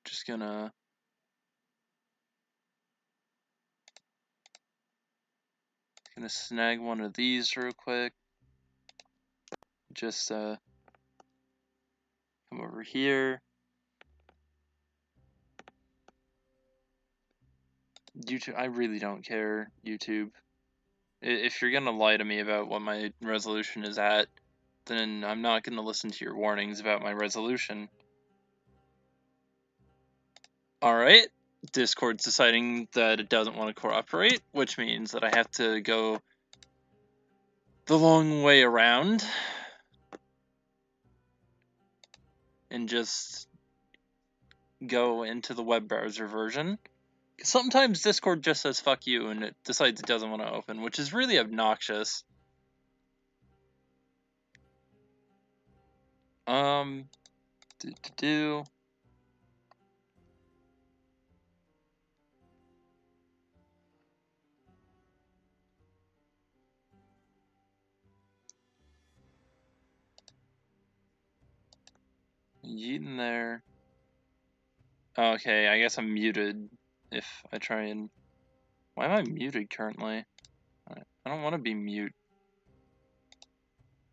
Just gonna snag one of these real quick. Just come over here. YouTube, I really don't care, YouTube. If you're gonna lie to me about what my resolution is at, then I'm not gonna listen to your warnings about my resolution. Alright, Discord's deciding that it doesn't want to cooperate, which means that I have to go the long way around and just go into the web browser version. Sometimes Discord just says fuck you and it decides it doesn't want to open, which is really obnoxious. Yeet in there. Okay, I guess I'm muted if I try and... Why am I muted currently? I don't want to be mute.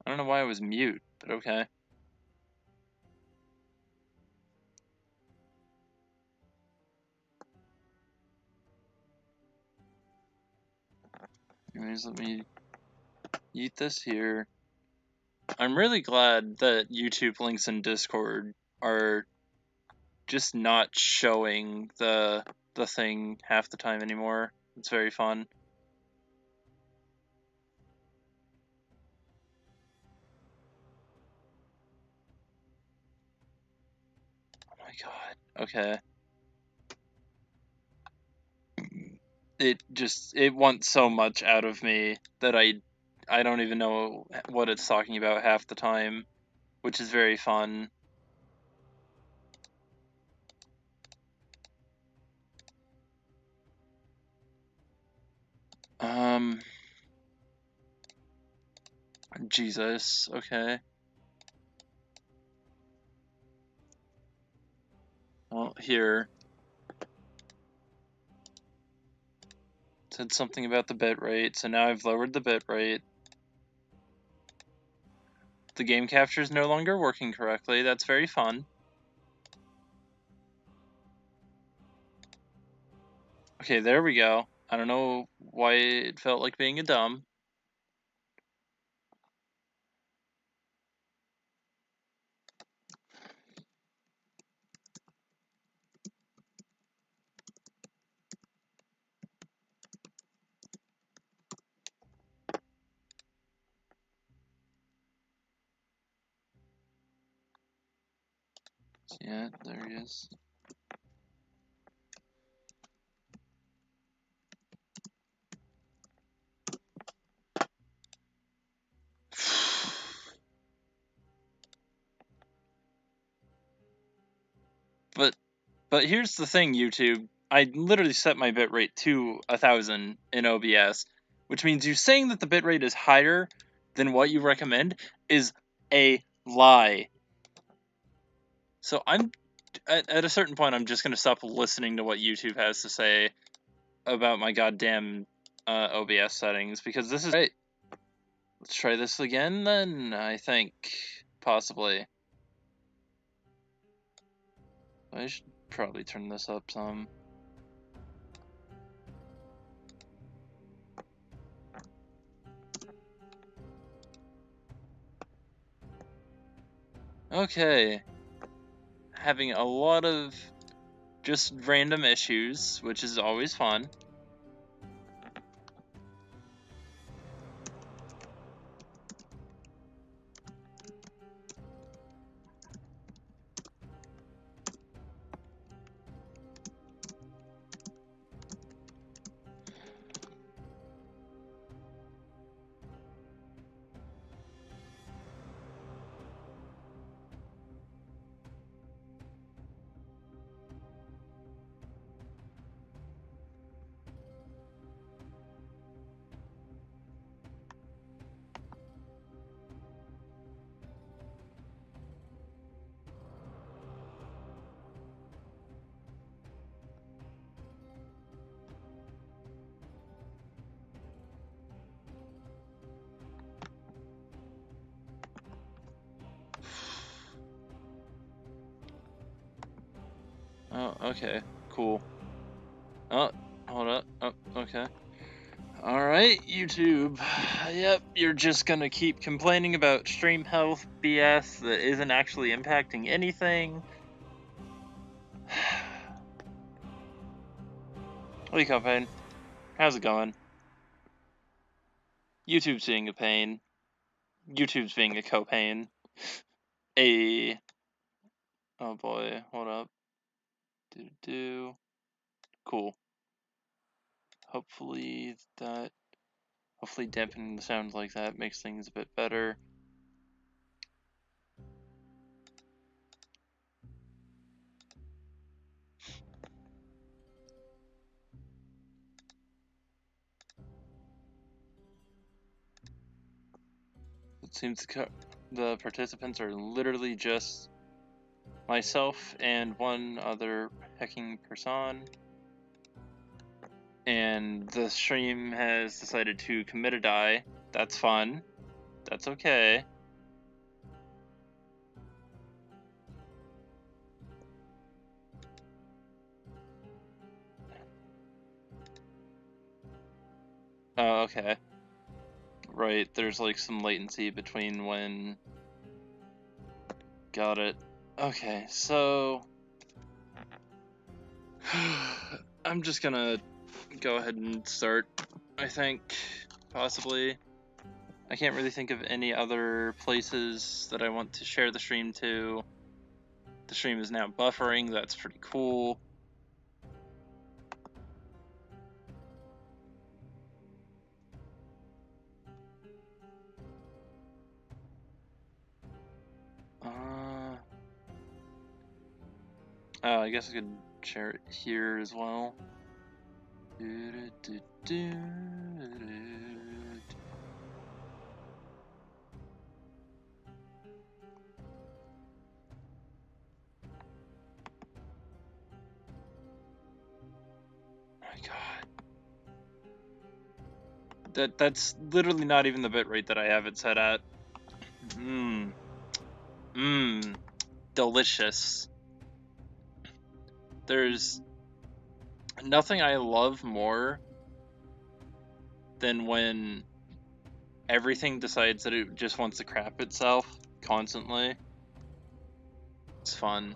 I don't know why I was mute, but okay. Anyways, let me eat this here. I'm really glad that YouTube links in Discord are just not showing the thing half the time anymore. It's very fun. Oh my god. Okay. It wants so much out of me that I don't even know what it's talking about half the time, which is very fun. Jesus, okay. Well, here. It said something about the bitrate, so now I've lowered the bitrate. The game capture is no longer working correctly. That's very fun. Okay, there we go. I don't know why it felt like being a dumb. Yeah, there he is. But here's the thing, YouTube. I literally set my bitrate to 1000 in OBS, which means you saying that the bitrate is higher than what you recommend is a lie. So I'm at a certain point, I'm just gonna stop listening to what YouTube has to say about my goddamn OBS settings, because this is right. Let's try this again then, I think. Possibly. I should probably turn this up some. Okay. Having a lot of just random issues, which is always fun. Oh, okay, cool. Oh, hold up. Oh, okay. Alright, YouTube. Yep, you're just gonna keep complaining about stream health BS that isn't actually impacting anything. Wake up, Pain. How's it going? YouTube's being a pain. YouTube's being a co-pain. Oh boy, hold up. Cool. Hopefully dampening the sound like that makes things a bit better. It seems the participants are literally just myself and one other hacking person. And the stream has decided to commit a die. That's fun. That's okay. Oh, okay. Right, there's like some latency between when... Got it. Okay, so... I'm just gonna go ahead and start, I think, possibly. I can't really think of any other places that I want to share the stream to. The stream is now buffering, that's pretty cool. Oh, I guess I could share it here as well. My God. That's literally not even the bitrate that I have it set at. Delicious. There's nothing I love more than when everything decides that it just wants to crap itself constantly. It's fun.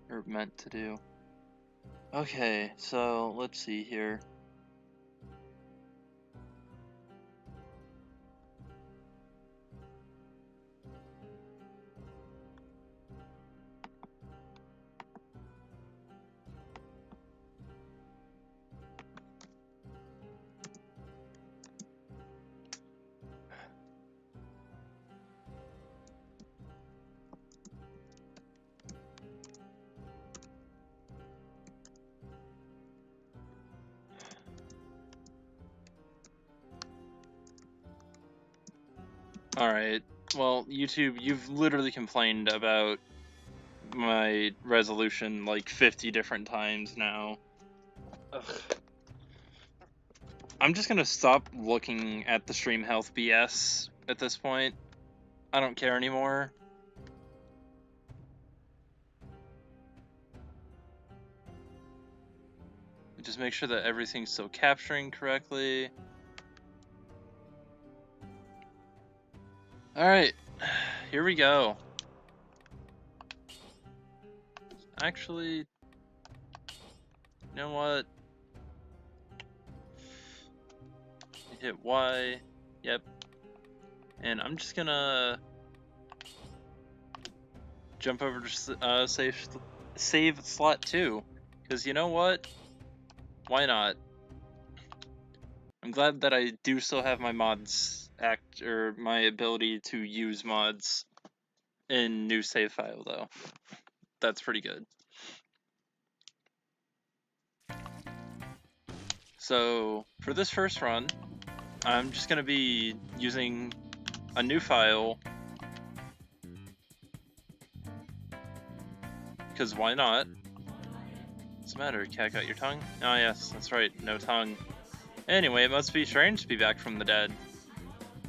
Or meant to do. Okay, so let's see here. Alright, well, YouTube, you've literally complained about my resolution like 50 different times now. Ugh. I'm just gonna stop looking at the stream health BS at this point. I don't care anymore. Just make sure that everything's still capturing correctly. Alright, here we go. Actually, you know what? Hit Y. Yep. And I'm just gonna jump over to save slot 2, because you know what? Why not? I'm glad that I do still have my mods or my ability to use mods in new save file though. That's pretty good. So for this first run, I'm just gonna be using a new file, because why not? What's the matter? Cat got your tongue? Ah, yes, that's right, no tongue. Anyway, it must be strange to be back from the dead.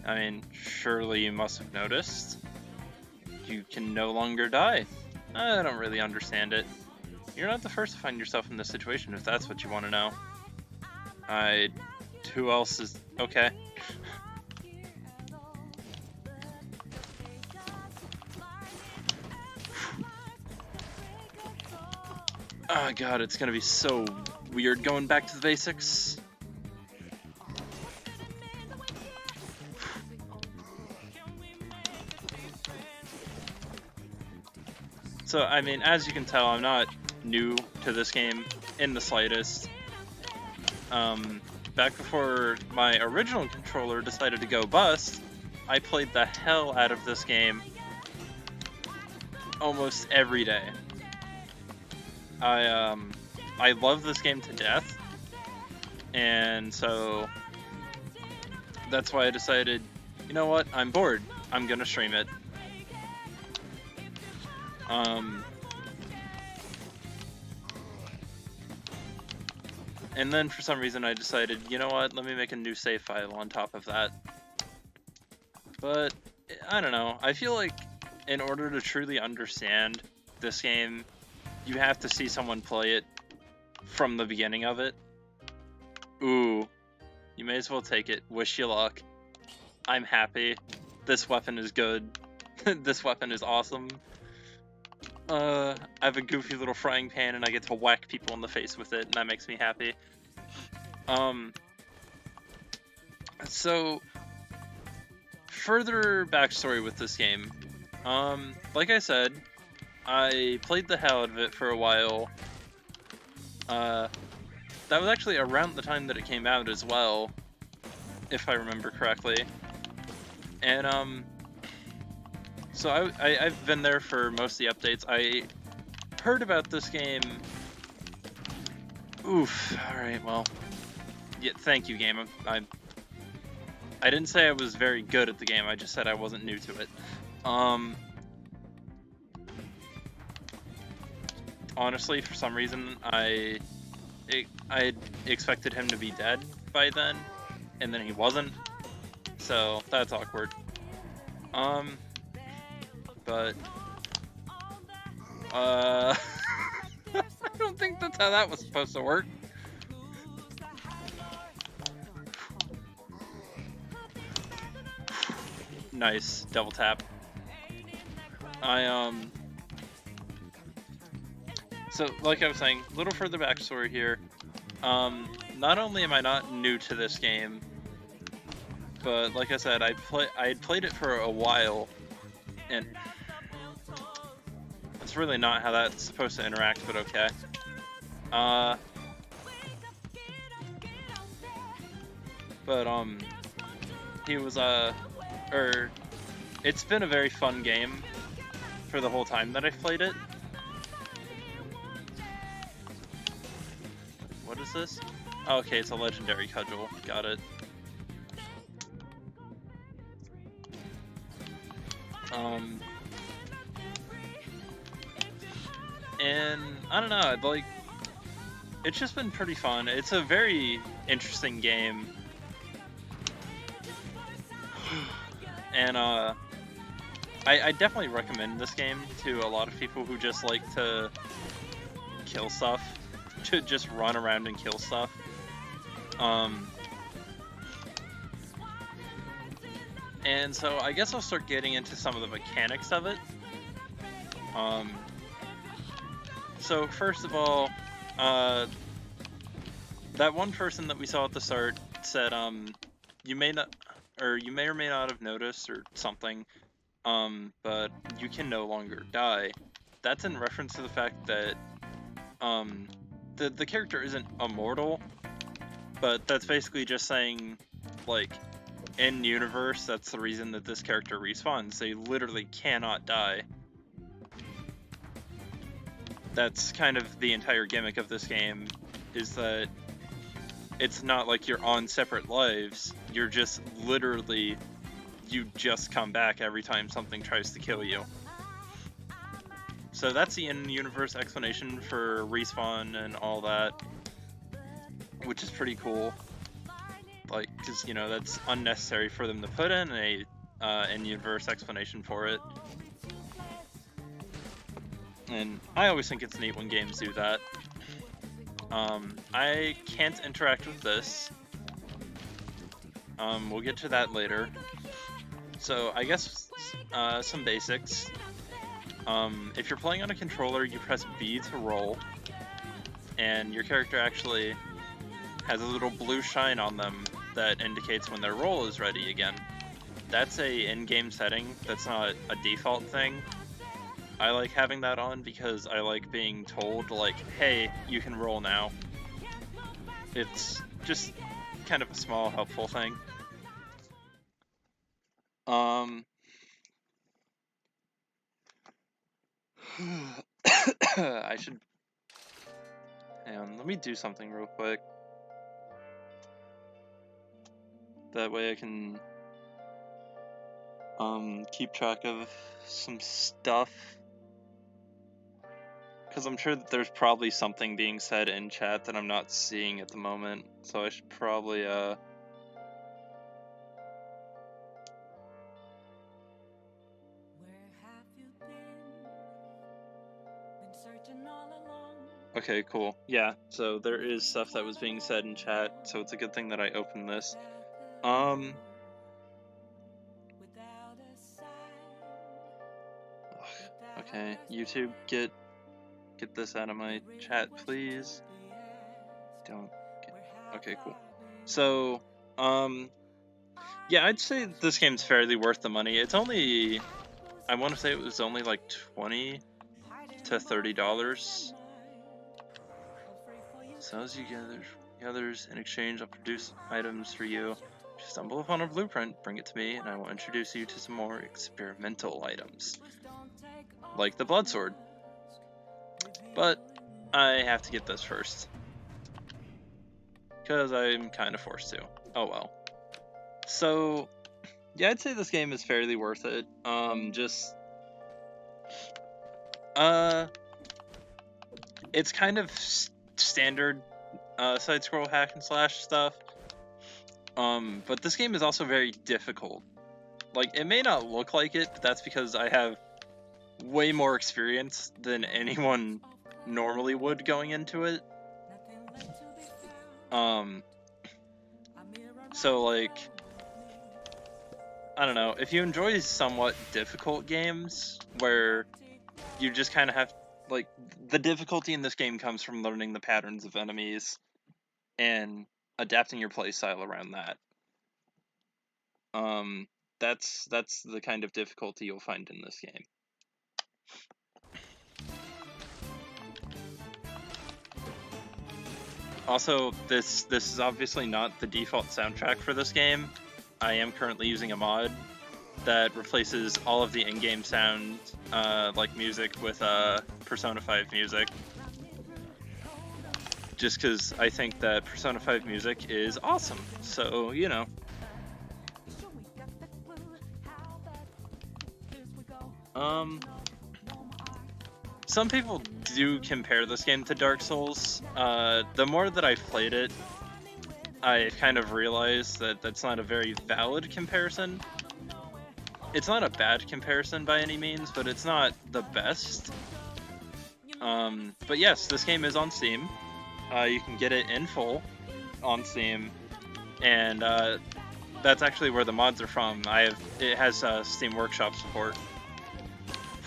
I mean, surely you must have noticed. You can no longer die. I don't really understand it. You're not the first to find yourself in this situation, if that's what you want to know. Who else is... okay. Oh god, it's gonna be so weird going back to the basics. So, I mean, as you can tell, I'm not new to this game in the slightest. Back before my original controller decided to go bust, I played the hell out of this game almost every day. I love this game to death, and so that's why I decided, you know what, I'm bored, I'm gonna stream it. And then for some reason I decided, you know what, let me make a new save file on top of that. But, I don't know, I feel like in order to truly understand this game, you have to see someone play it from the beginning of it. Ooh, you may as well take it. Wish you luck. I'm happy. This weapon is good. This weapon is awesome. I have a goofy little frying pan and I get to whack people in the face with it, and that makes me happy. So, further backstory with this game. Like I said, I played the hell out of it for a while. That was actually around the time that it came out as well, if I remember correctly. And, so I've been there for most of the updates. I heard about this game... Oof, alright, well... Yeah, thank you, game. I didn't say I was very good at the game, I just said I wasn't new to it. Honestly, for some reason, I expected him to be dead by then, and then he wasn't, so that's awkward. But, I don't think that's how that was supposed to work. Nice, double tap. So, like I was saying, a little further backstory here. Not only am I not new to this game, but like I said, I had played it for a while, and it's really not how that's supposed to interact, but okay. He was, it's been a very fun game for the whole time that I've played it. What is this? Oh, okay, it's a legendary cudgel. Got it. And I don't know, like, it's just been pretty fun. It's a very interesting game. And, I definitely recommend this game to a lot of people who just like to kill stuff. To just run around and kill stuff. And so I guess I'll start getting into some of the mechanics of it. So first of all, that one person that we saw at the start said, you may or may not have noticed or something, but you can no longer die. That's in reference to the fact that the character isn't immortal, but that's basically just saying, like, in universe, that's the reason that this character respawns. They literally cannot die. That's kind of the entire gimmick of this game, is that it's not like you're on separate lives, you're just literally, you just come back every time something tries to kill you. So that's the in-universe explanation for respawn and all that, which is pretty cool. Like, because, you know, that's unnecessary for them to put in a in-universe explanation for it. And I always think it's neat when games do that. I can't interact with this. We'll get to that later. So I guess some basics. If you're playing on a controller, you press B to roll, and your character actually has a little blue shine on them that indicates when their roll is ready again. That's a in-game setting, that's not a default thing. I like having that on because I like being told, like, hey, you can roll now. It's just kind of a small, helpful thing. I should... Hang on, let me do something real quick. That way I can keep track of some stuff. Because I'm sure that there's probably something being said in chat that I'm not seeing at the moment. So I should probably, Okay, cool. Yeah, so there is stuff that was being said in chat, so it's a good thing that I opened this. Okay, YouTube, get this out of my chat, please. Okay, cool. So, yeah, I'd say this game's fairly worth the money. It's only, I want to say it was only like $20 to $30. So as you gather the others, in exchange, I'll produce items for you. If you stumble upon a blueprint, bring it to me, and I will introduce you to some more experimental items, like the blood sword. But I have to get this first, because I'm kind of forced to. Oh well. So, yeah, I'd say this game is fairly worth it. It's kind of standard side-scroll hack and slash stuff. But this game is also very difficult. Like, it may not look like it, but that's because I have way more experience than anyone normally would going into it. So, like, I don't know, if you enjoy somewhat difficult games where you just kind of have, like, the difficulty in this game comes from learning the patterns of enemies and adapting your playstyle around that. That's the kind of difficulty you'll find in this game. Also, this is obviously not the default soundtrack for this game. I am currently using a mod that replaces all of the in-game sound, like music, with Persona 5 music. Just because I think that Persona 5 music is awesome, so, you know. Some people do compare this game to Dark Souls. The more that I've played it, I've kind of realized that that's not a very valid comparison. It's not a bad comparison by any means, but it's not the best. But yes, this game is on Steam. You can get it in full on Steam, and that's actually where the mods are from. It has Steam Workshop support.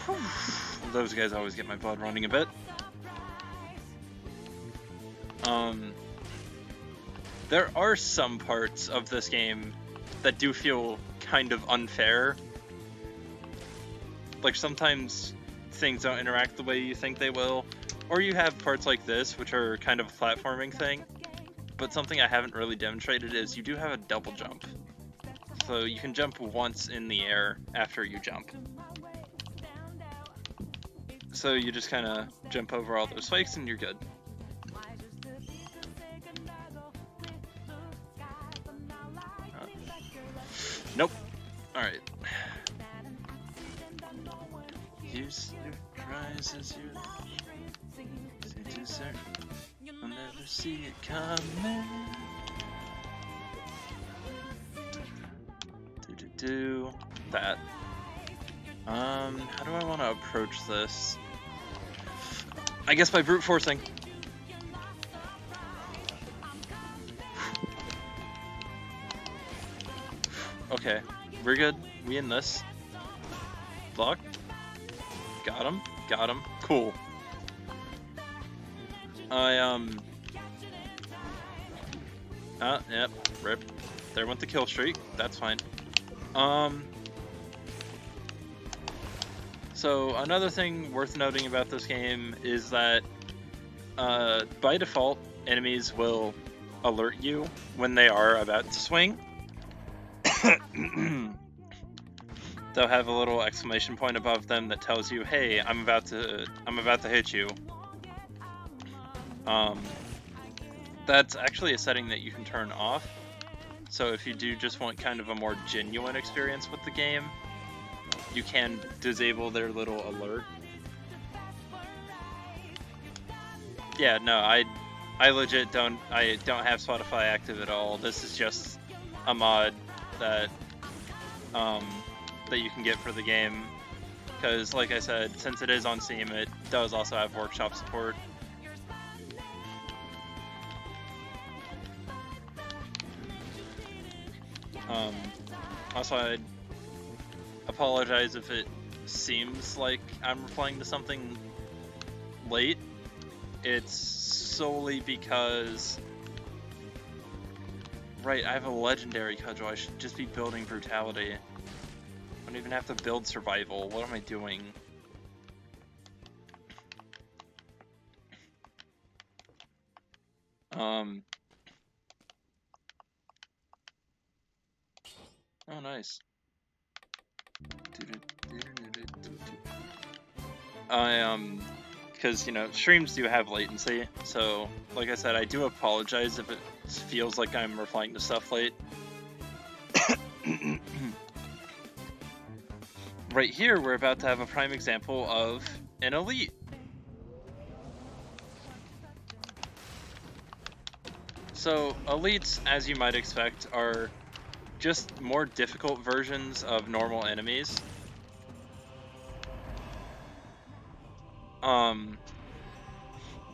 Whew. Those guys always get my blood running a bit. There are some parts of this game that do feel kind of unfair. Like, sometimes things don't interact the way you think they will, or you have parts like this, which are kind of a platforming thing. But something I haven't really demonstrated is you do have a double jump. So you can jump once in the air after you jump. So you just kind of jump over all those spikes and you're good. Nope. Alright. Use your cries as you say dessert. I'll never see it coming. Do that. How do I want to approach this? I guess by brute forcing. Okay, we're good. We in this. Block. Got him. Got him. Cool. Yep. Rip. There went the kill streak. That's fine. So another thing worth noting about this game is that, by default, enemies will alert you when they are about to swing. They'll have a little exclamation point above them that tells you, "Hey, I'm about to hit you." That's actually a setting that you can turn off. So if you do just want kind of a more genuine experience with the game, you can disable their little alert. Yeah, no, I legit don't have Spotify active at all. This is just a mod that that you can get for the game, because like I said, since it is on Steam, it does also have workshop support. Also, I'd apologize if it seems like I'm replying to something late. It's solely because... Right, I have a legendary cudgel. I should just be building brutality. I don't even have to build survival. What am I doing? Oh, nice. Because, you know, streams do have latency, so, like I said, I do apologize if it feels like I'm replying to stuff late. Right here, we're about to have a prime example of an elite. So, elites, as you might expect, are just more difficult versions of normal enemies.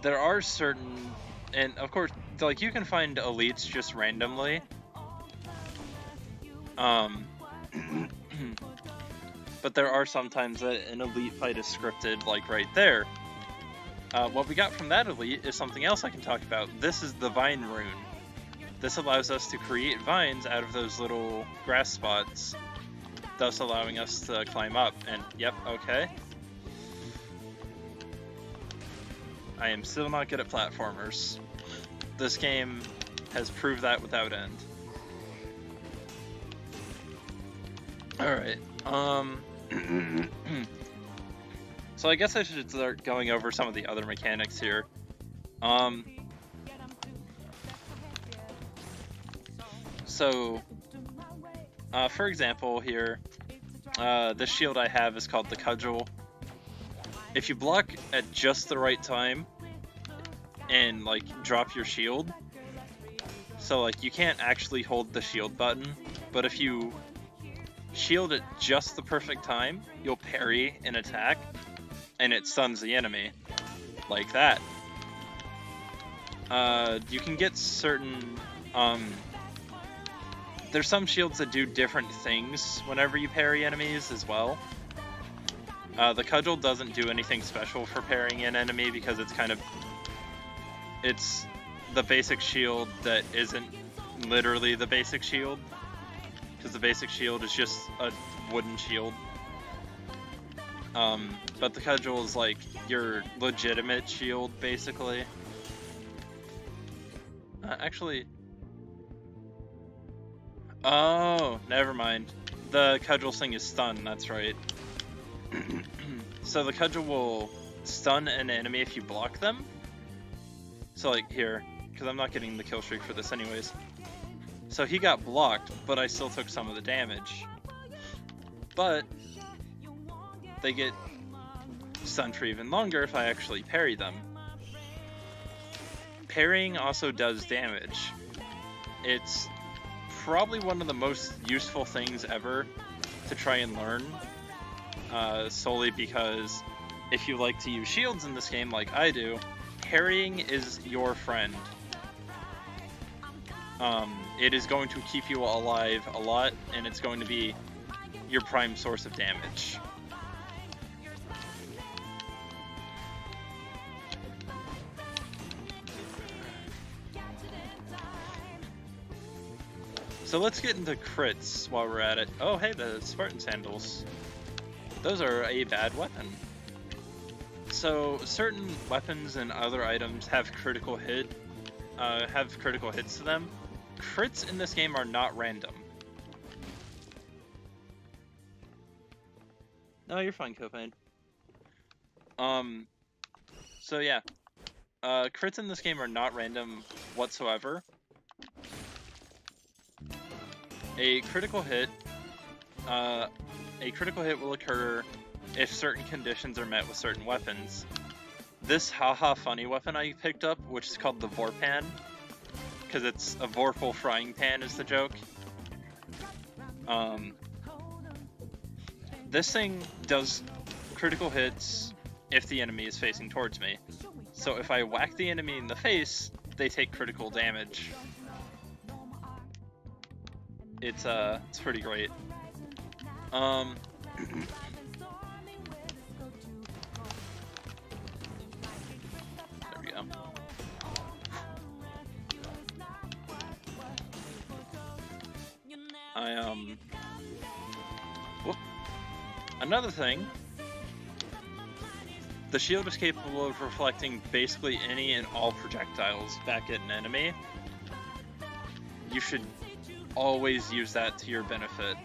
There are certain, and of course, like, you can find elites just randomly. But there are sometimes that an elite fight is scripted, like right there. What we got from that elite is something else I can talk about. This is the vine rune. This allows us to create vines out of those little grass spots, thus allowing us to climb up. And yep, okay. I am still not good at platformers. This game has proved that without end. Alright, so I guess I should start going over some of the other mechanics here. So, for example here, this shield I have is called the Cudgel. If you block at just the right time and, like, drop your shield, so, like, you can't actually hold the shield button, but if you shield at just the perfect time, you'll parry an attack, and it stuns the enemy, like that. You can get certain, there's some shields that do different things whenever you parry enemies as well. The Cudgel doesn't do anything special for parrying an enemy because it's kind of... It's the basic shield that isn't literally the basic shield. Because the basic shield is just a wooden shield. But the cudgel is like your legitimate shield, basically. Actually... Oh, never mind. The cudgel thing is stun, that's right. So the cudgel will stun an enemy if you block them. So like here, because I'm not getting the kill streak for this anyways. So he got blocked, but I still took some of the damage. But they get stunned for even longer if I actually parry them. Parrying also does damage. It's probably one of the most useful things ever to try and learn, solely because if you like to use shields in this game like I do, parrying is your friend. It is going to keep you alive a lot, and it's going to be your prime source of damage. So let's get into crits while we're at it. Oh hey, the Spartan Sandals. Those are a bad weapon. So certain weapons and other items have critical hits to them. Crits in this game are not random. No, you're fine, Copain. So yeah. Crits in this game are not random whatsoever. A critical hit will occur if certain conditions are met with certain weapons. This haha funny weapon I picked up, which is called the Vorpan, because it's a Vorpal frying pan is the joke. This thing does critical hits if the enemy is facing towards me. So if I whack the enemy in the face, they take critical damage. It's pretty great. There we go. Whoop. Another thing, the shield is capable of reflecting basically any and all projectiles back at an enemy. You should always use that to your benefit.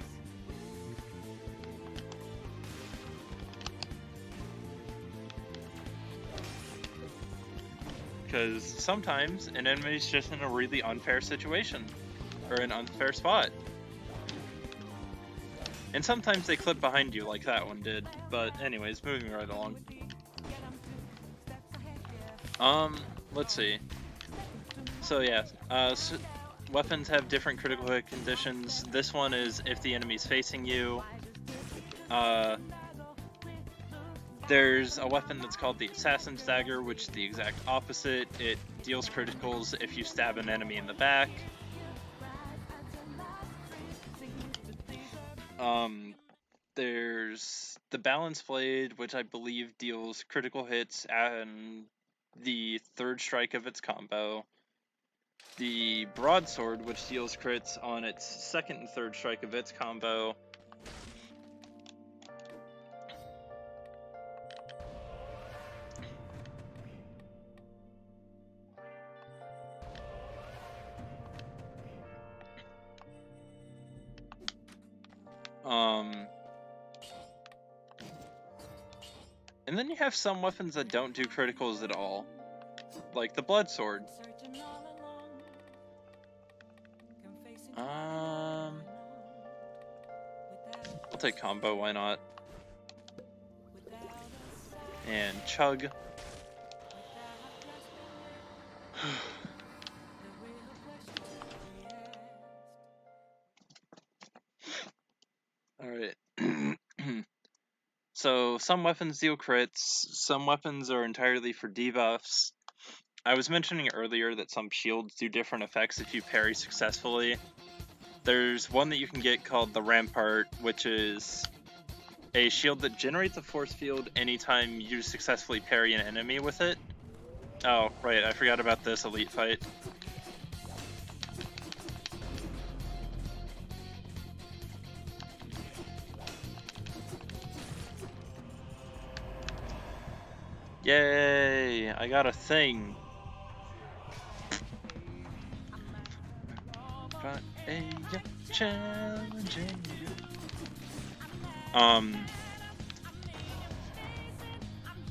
Because sometimes an enemy's just in a really unfair situation, or an unfair spot. And sometimes they clip behind you like that one did, but anyways, moving right along. Let's see. So yeah, weapons have different critical hit conditions. This one is if the enemy's facing you. There's a weapon that's called the Assassin's Dagger, which is the exact opposite. It deals criticals if you stab an enemy in the back. There's the Balance Blade, which I believe deals critical hits and the third strike of its combo. The Broadsword, which deals crits on its second and third strike of its combo. And then you have some weapons that don't do criticals at all, like the Bloodsword. I'll take combo, why not? And chug. Alright. So, some weapons deal crits, some weapons are entirely for debuffs. I was mentioning earlier that some shields do different effects if you parry successfully. There's one that you can get called the Rampart, which is a shield that generates a force field anytime you successfully parry an enemy with it. Oh, right, I forgot about this elite fight. Yay! I got a thing. But challenging you.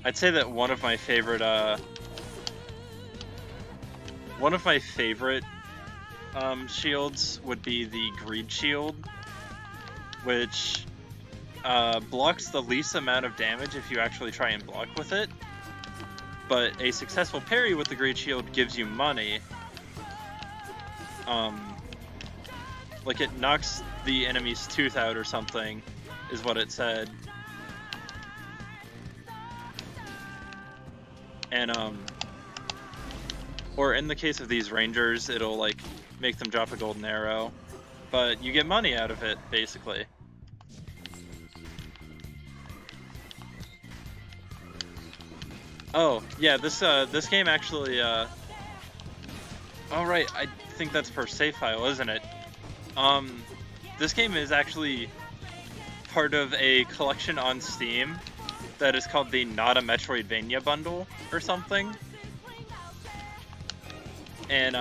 I'd say that one of my favorite shields would be the Greed Shield, which blocks the least amount of damage if you actually try and block with it. But a successful parry with the Greed Shield gives you money. Like it knocks the enemy's tooth out or something, is what it said. And or in the case of these rangers, it'll like make them drop a golden arrow, but you get money out of it basically. Oh yeah, this game actually. Oh right, I think that's per save file, isn't it? This game is actually part of a collection on Steam that is called the Not a Metroidvania bundle or something. And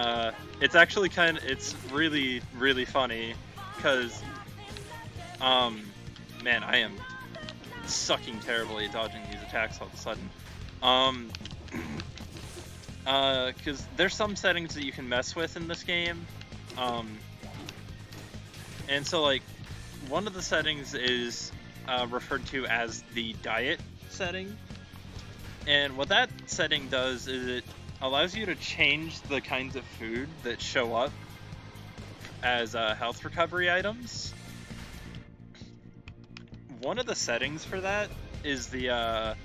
it's actually it's really, really funny because, man, I am sucking terribly at dodging these attacks all of a sudden. Because there's some settings that you can mess with in this game. And so, like, one of the settings is referred to as the diet setting. And what that setting does is it allows you to change the kinds of food that show up as health recovery items. One of the settings for that is the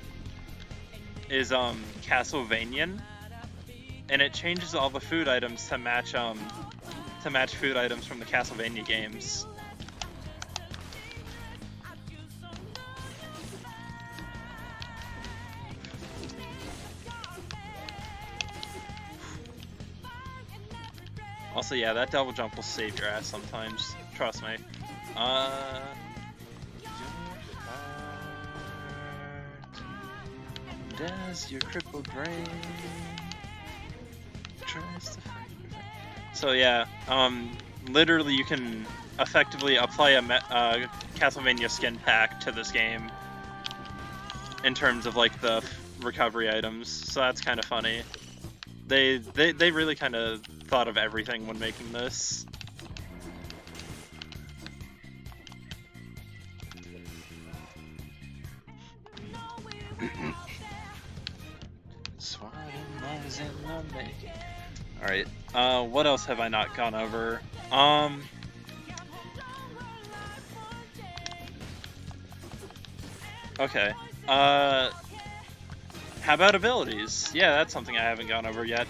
Castlevanian, and it changes all the food items to match food items from the Castlevania games. Also, yeah, that double jump will save your ass sometimes. Trust me. As your crippled brain tries to fight. So yeah, literally you can effectively apply a Castlevania skin pack to this game in terms of like the recovery items. So that's kind of funny. They really kind of thought of everything when making this. Alright, what else have I not gone over? Okay, how about abilities? Yeah, that's something I haven't gone over yet.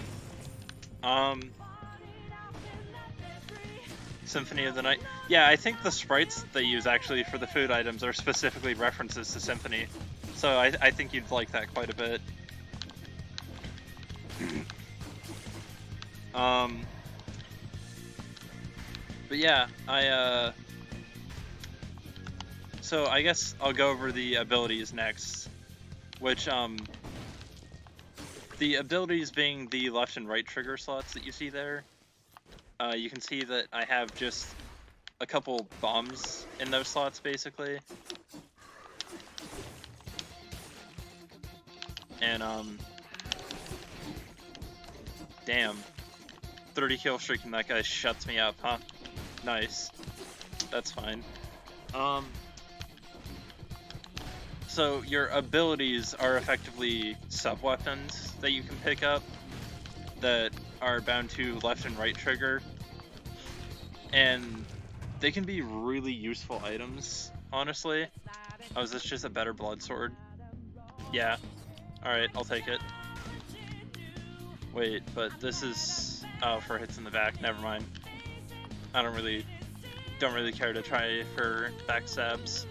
Symphony of the Night. Yeah, I think the sprites they use actually for the food items are specifically references to Symphony. So I think you'd like that quite a bit. But yeah, so I guess I'll go over the abilities next, which, the abilities being the left and right trigger slots that you see there. You can see that I have just a couple bombs in those slots, basically. And, damn. 30 kill streak and that guy shuts me up, huh? Nice. That's fine. So your abilities are effectively sub-weapons that you can pick up that are bound to left and right trigger. And they can be really useful items, honestly. Oh, is this just a better blood sword? Yeah. Alright, I'll take it. Wait, but this is... Oh, for hits in the back. Never mind. I don't really care to try for backstabs.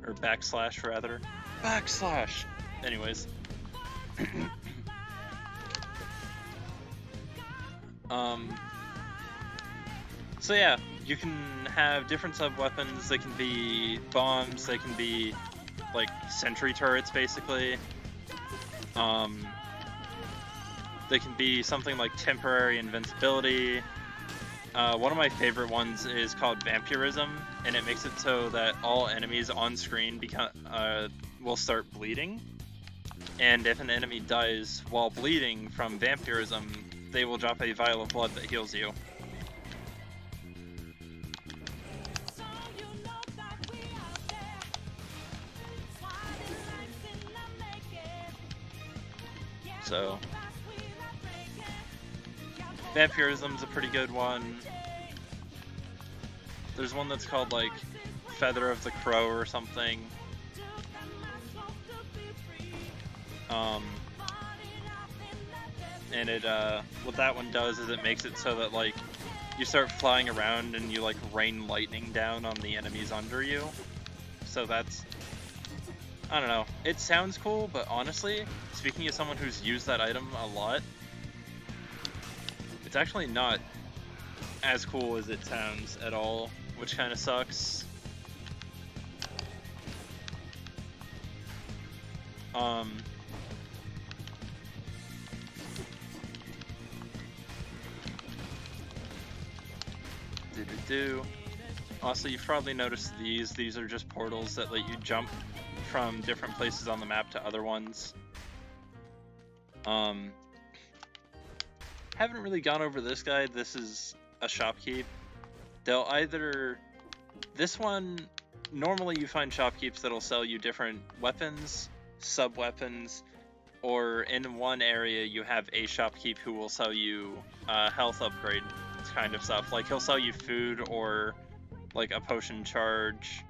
Or backslash, rather. Backslash! Anyways. So yeah, you can have different sub-weapons. They can be bombs, they can be, like, sentry turrets, basically. They can be something like temporary invincibility. One of my favorite ones is called Vampirism, and it makes it so that all enemies on screen will start bleeding. And if an enemy dies while bleeding from Vampirism, they will drop a vial of blood that heals you. So, Vampirism's a pretty good one. There's one that's called, like, Feather of the Crow or something. And it, what that one does is it makes it so that, like, you start flying around and you, like, rain lightning down on the enemies under you. So that's, I don't know, it sounds cool, but honestly, speaking as someone who's used that item a lot, it's actually not as cool as it sounds at all, which kind of sucks. Also, you've probably noticed these. These are just portals that let you jump from different places on the map to other ones. Haven't really gone over this guide. This is a shopkeep. They'll either... This one, normally you find shopkeeps that'll sell you different weapons, sub-weapons, or in one area you have a shopkeep who will sell you health upgrade kind of stuff. Like, he'll sell you food or, like, a potion charge.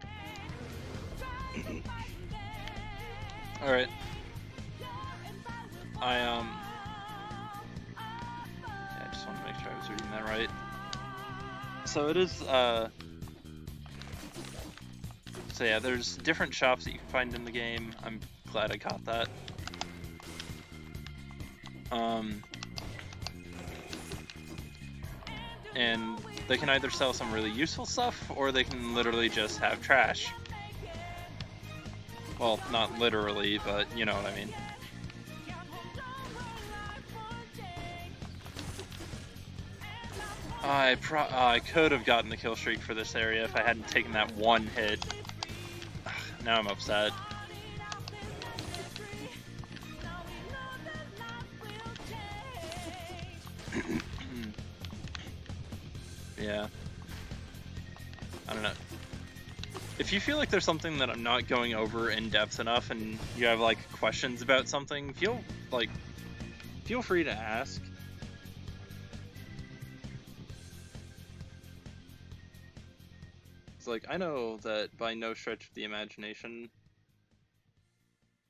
Alright. I just want to make sure I was reading that right. So it is, so yeah, there's different shops that you can find in the game. I'm glad I caught that. And they can either sell some really useful stuff, or they can literally just have trash. Well, not literally, but you know what I mean. I could have gotten the kill streak for this area if I hadn't taken that one hit. Now I'm upset. Yeah. I don't know. If you feel like there's something that I'm not going over in depth enough and you have like questions about something, feel free to ask. It's like, I know that by no stretch of the imagination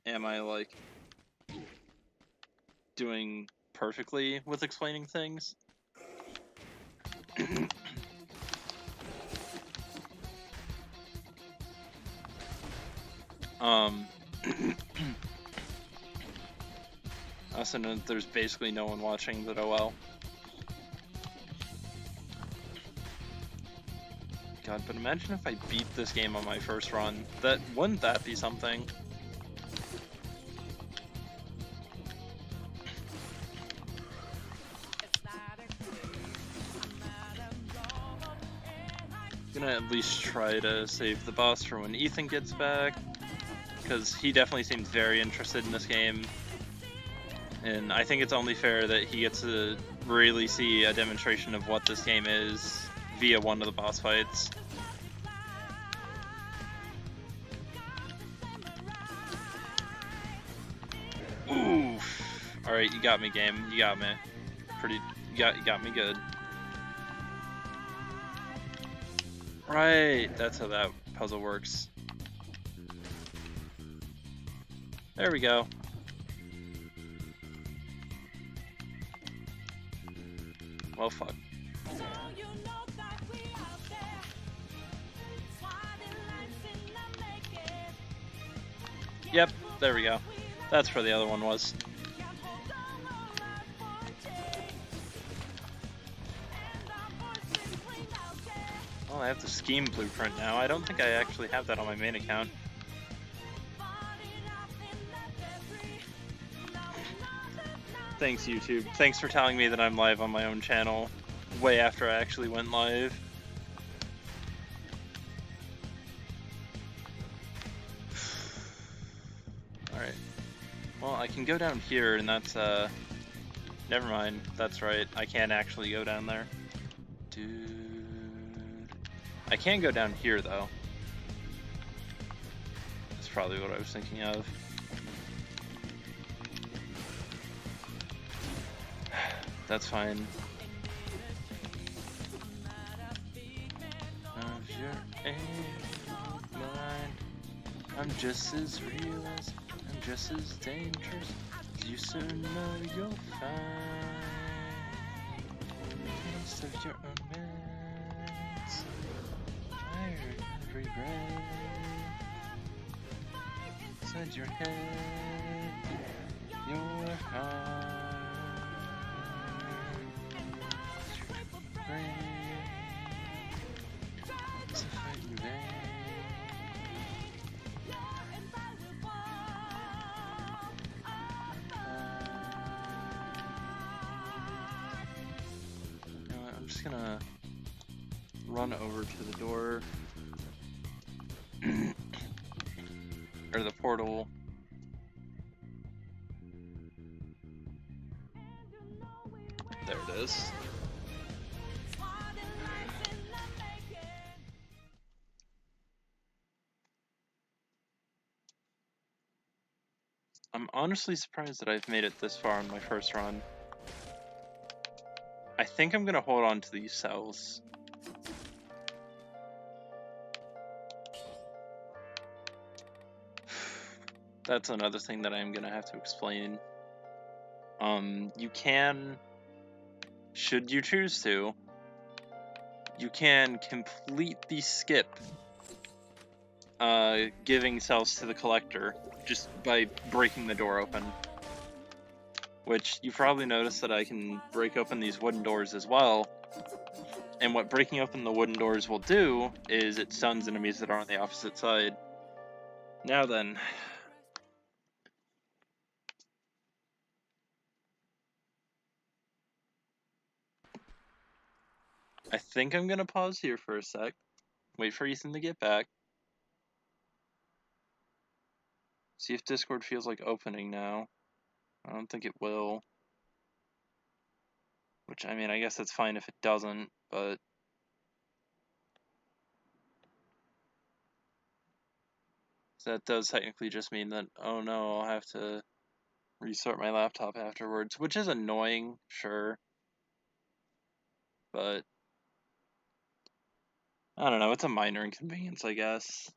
am I like doing perfectly with explaining things. I also know that there's basically no one watching, but oh well. God, but imagine if I beat this game on my first run. Wouldn't that be something? Gonna at least try to save the boss for when Ethan gets back, because he definitely seems very interested in this game, and I think it's only fair that he gets to really see a demonstration of what this game is via one of the boss fights. Oof. Alright, you got me, game. You got me. You got me good. Right, that's how that puzzle works. There we go. Well, fuck. Yep, there we go. That's where the other one was. Well, I have the Scheme blueprint now. I don't think I actually have that on my main account. Thanks, YouTube. Thanks for telling me that I'm live on my own channel, way after I actually went live. Alright. Well, I can go down here, and that's, never mind. That's right. I can't actually go down there. Dude. I can go down here, though. That's probably what I was thinking of. That's fine. Of your mind, I'm just as real as I'm just as dangerous. You soon know you'll find most of your own minds. Fire every breath inside your head, your heart. I'm just gonna run over to the door or the portal. There it is. I'm honestly surprised that I've made it this far on my first run. I think I'm gonna hold on to these cells. That's another thing that I'm gonna have to explain. You can, should you choose to, you can completely skip giving cells to the collector just by breaking the door open. Which, you've probably noticed that I can break open these wooden doors as well. And what breaking open the wooden doors will do is it stuns enemies that are on the opposite side. Now then. I think I'm gonna pause here for a sec. Wait for Ethan to get back. See if Discord feels like opening now. I don't think it will. Which, I mean, I guess that's fine if it doesn't, but... So that does technically just mean that, oh no, I'll have to restart my laptop afterwards, which is annoying, sure. But, I don't know, it's a minor inconvenience, I guess.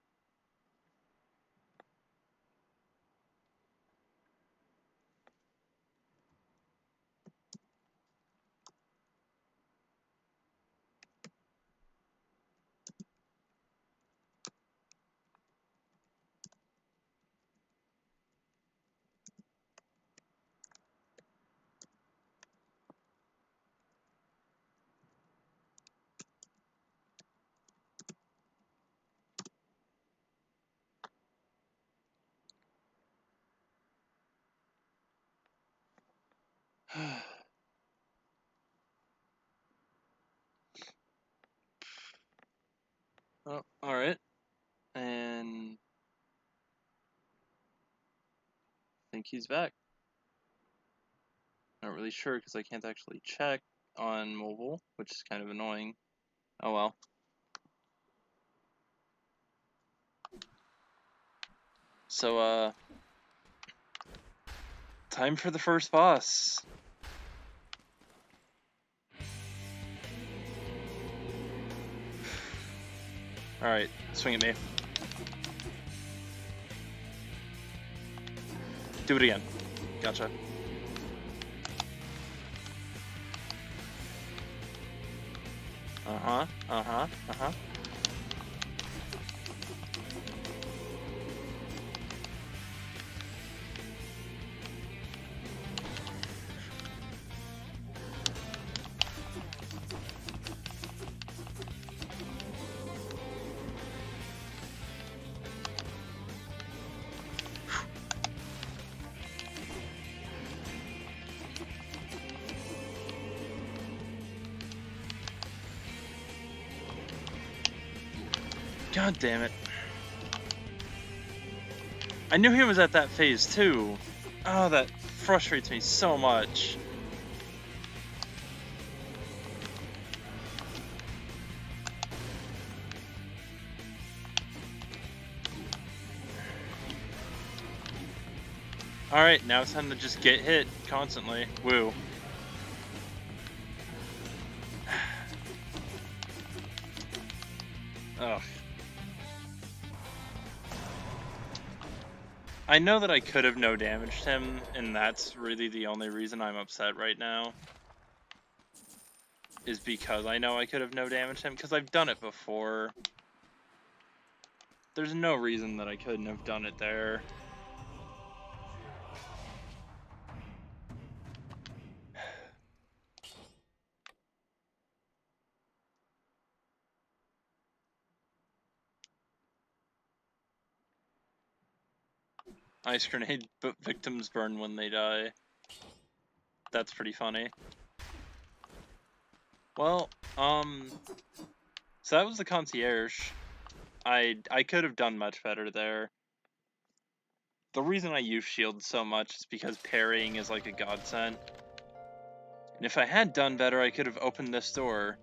Oh, alright. And... I think he's back. Not really sure because I can't actually check on mobile, which is kind of annoying. Oh well. So, time for the first boss. Alright, swing at me. Do it again. Gotcha. Uh-huh, uh-huh, uh-huh. God damn it. I knew he was at that phase too. Oh, that frustrates me so much. Alright, now it's time to just get hit constantly. Woo. Ugh. I know that I could have no damaged him, and that's really the only reason I'm upset right now. Is because I know I could have no damaged him, because I've done it before. There's no reason that I couldn't have done it there. Ice grenade, but victims burn when they die. That's pretty funny. Well, so that was the concierge. I could have done much better there. The reason I use shields so much is because parrying is like a godsend. And if I had done better, I could have opened this door.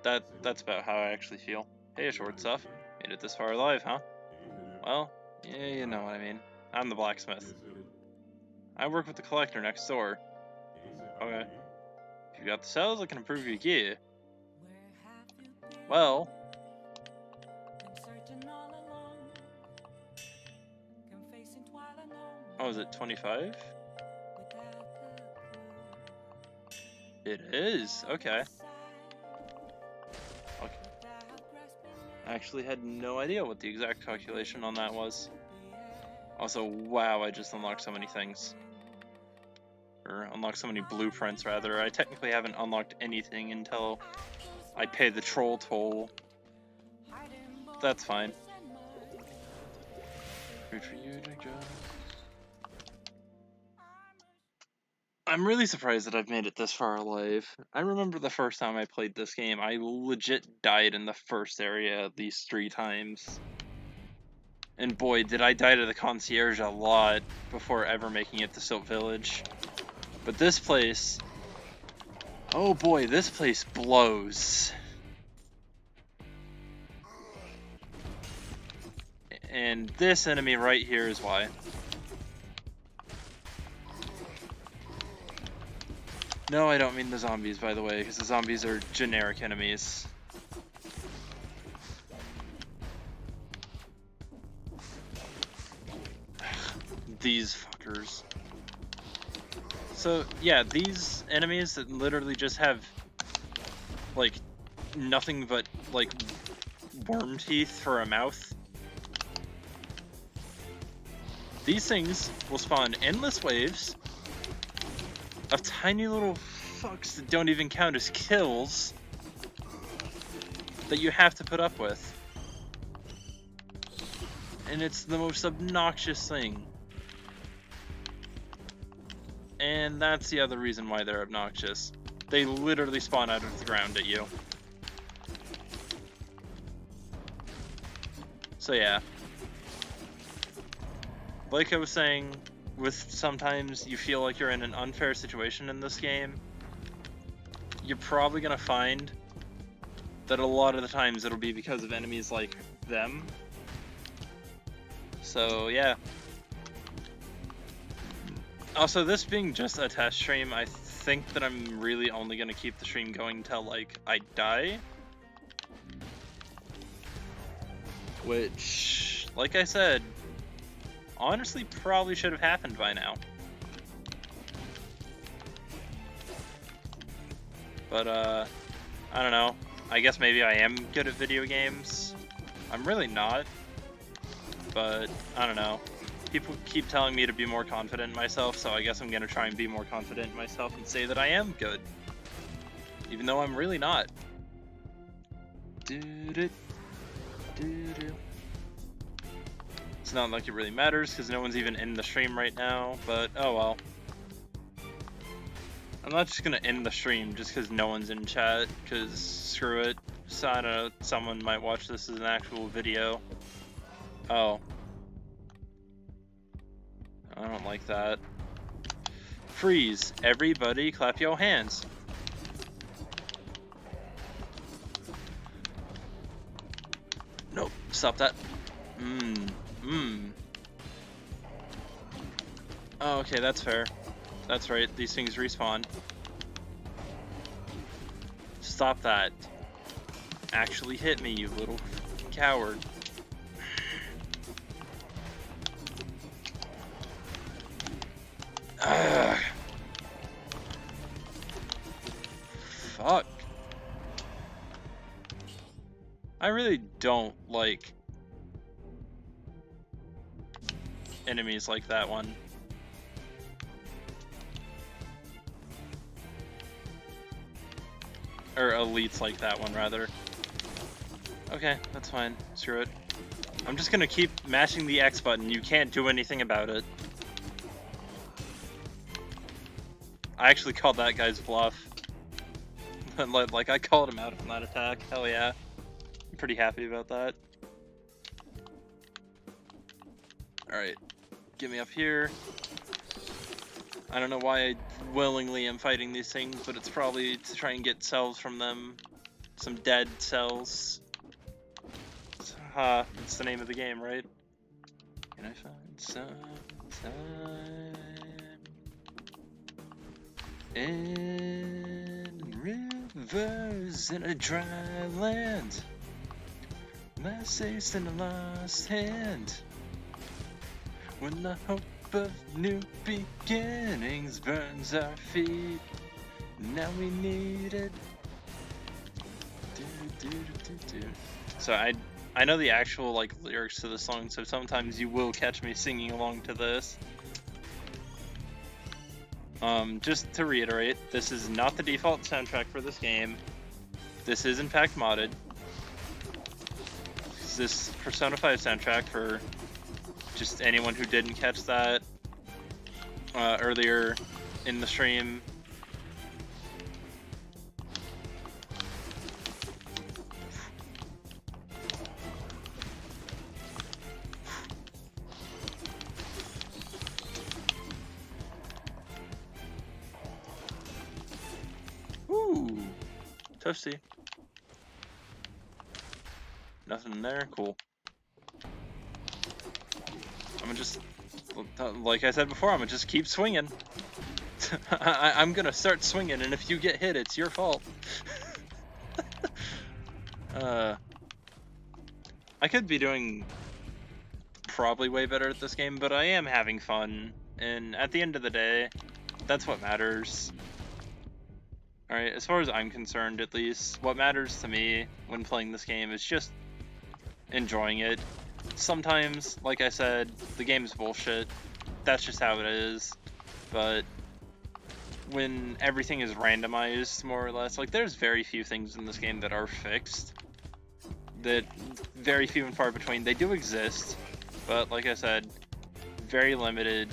That's about how I actually feel. Hey, short stuff. Made it this far alive, huh? Well, yeah, you know what I mean. I'm the blacksmith. I work with the collector next door. Okay. If you got the cells, I can improve your gear. Well... Oh, is it 25? It is, okay. I actually had no idea what the exact calculation on that was. Also, wow, I just unlocked so many things. Or unlocked so many blueprints, rather. I technically haven't unlocked anything until I pay the troll toll. That's fine. I'm really surprised that I've made it this far alive. I remember the first time I played this game, I legit died in the first area at least 3 times. And boy, did I die to the concierge a lot before ever making it to Silt Village. But this place... Oh boy, this place blows. And this enemy right here is why. No, I don't mean the zombies, by the way, because the zombies are generic enemies. These fuckers. So, yeah, these enemies that literally just have, like, nothing but, like, worm teeth for a mouth. These things will spawn endless waves of tiny little fucks that don't even count as kills that you have to put up with. And it's the most obnoxious thing. And that's the other reason why they're obnoxious. They literally spawn out of the ground at you. So yeah. Like I was saying, with sometimes you feel like you're in an unfair situation in this game, you're probably gonna find that a lot of the times it'll be because of enemies like them. So yeah. Also, this being just a test stream, I think that I'm really only gonna keep the stream going until, like, I die. Which, like I said, honestly probably should have happened by now. But, I don't know. I guess maybe I am good at video games. I'm really not. But, I don't know. People keep telling me to be more confident in myself, so I guess I'm gonna try and be more confident in myself and say that I am good. Even though I'm really not. It's not like it really matters, because no one's even in the stream right now, but oh well. I'm not just gonna end the stream just because no one's in chat, because screw it. So, I don't know, someone might watch this as an actual video. Oh. I don't like that. Freeze. Everybody clap your hands. Nope. Stop that. Oh, okay, that's fair. That's right, these things respawn. Stop that. Actually hit me, you little coward. Ugh. Fuck. I really don't like enemies like that one. Or elites like that one, rather. Okay, that's fine. Screw it. I'm just gonna keep mashing the X button. You can't do anything about it. I actually called that guy's bluff. Like, I called him out on that attack. Hell yeah. I'm pretty happy about that. Alright. Get me up here. I don't know why I willingly am fighting these things, but it's probably to try and get cells from them. Some dead cells. It's the name of the game, right? Can I find some time in rivers in a dry land? Last taste in a lost hand. When the hope of new beginnings burns our feet, now we need it. So I know the actual like lyrics to the song, so sometimes you will catch me singing along to this. Just to reiterate, this is not the default soundtrack for this game. This is in fact modded. This Persona 5 soundtrack, for just anyone who didn't catch that earlier in the stream. Ooh, toasty. Nothing in there, cool. I'm gonna just, like I said before, I'm gonna just keep swinging. I'm gonna start swinging, and if you get hit, it's your fault. I could be doing probably way better at this game, but I am having fun, and at the end of the day, that's what matters. Alright, as far as I'm concerned, at least, what matters to me when playing this game is just enjoying it. Sometimes, like I said, the game's bullshit. That's just how it is. But when everything is randomized, more or less, like there's very few things in this game that are fixed. That very few and far between. They do exist, but like I said, very limited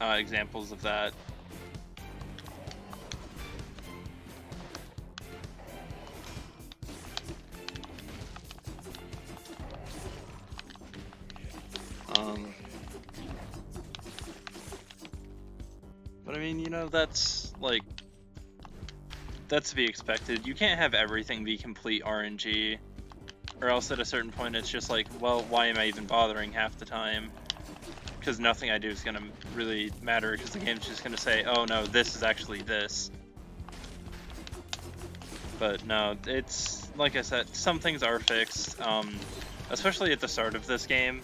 examples of that. But I mean, you know, that's like, that's to be expected. You can't have everything be complete RNG, or else at a certain point it's just like, well, why am I even bothering half the time? Because nothing I do is gonna really matter, because the game's just gonna say, oh no, this is actually this. But no, it's, like I said, some things are fixed, especially at the start of this game.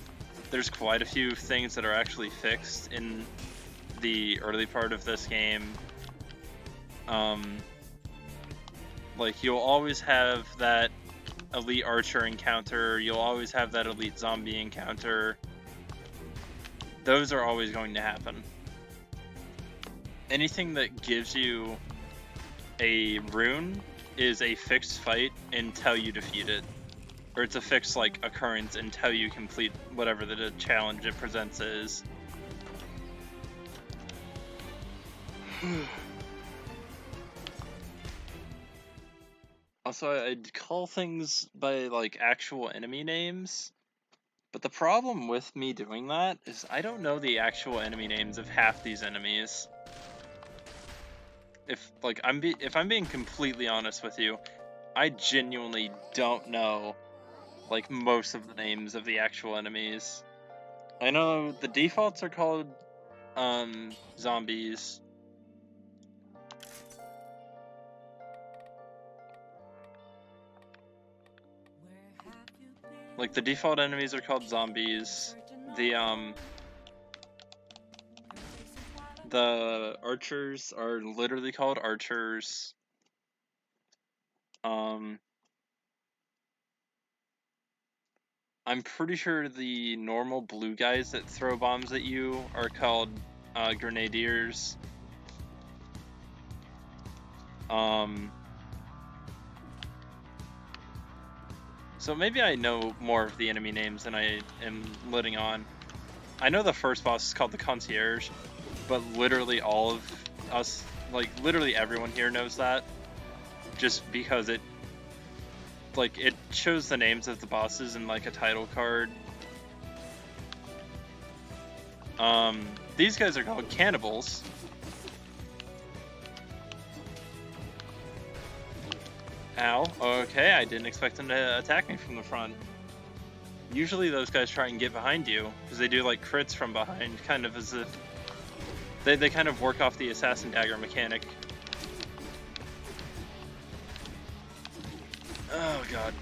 There's quite a few things that are actually fixed in the early part of this game. Like, you'll always have that elite archer encounter, you'll always have that elite zombie encounter. Those are always going to happen. Anything that gives you a rune is a fixed fight until you defeat it. Or it's a fixed, like, occurrence until you complete whatever the challenge it presents is. Also, I'd call things by, like, actual enemy names. But the problem with me doing that is I don't know the actual enemy names of half these enemies. If I'm being completely honest with you, I genuinely don't know, like, most of the names of the actual enemies. I know the defaults are called zombies. Like, the default enemies are called zombies. The archers are literally called archers. I'm pretty sure the normal blue guys that throw bombs at you are called grenadiers. So maybe I know more of the enemy names than I am letting on. I know the first boss is called the Concierge, but literally all of us, like literally everyone here knows that, just because it shows the names of the bosses in like a title card. These guys are called cannibals. Ow. Okay, I didn't expect them to attack me from the front. Usually those guys try and get behind you, because they do like crits from behind, kind of as if they kind of work off the assassin dagger mechanic. Oh god.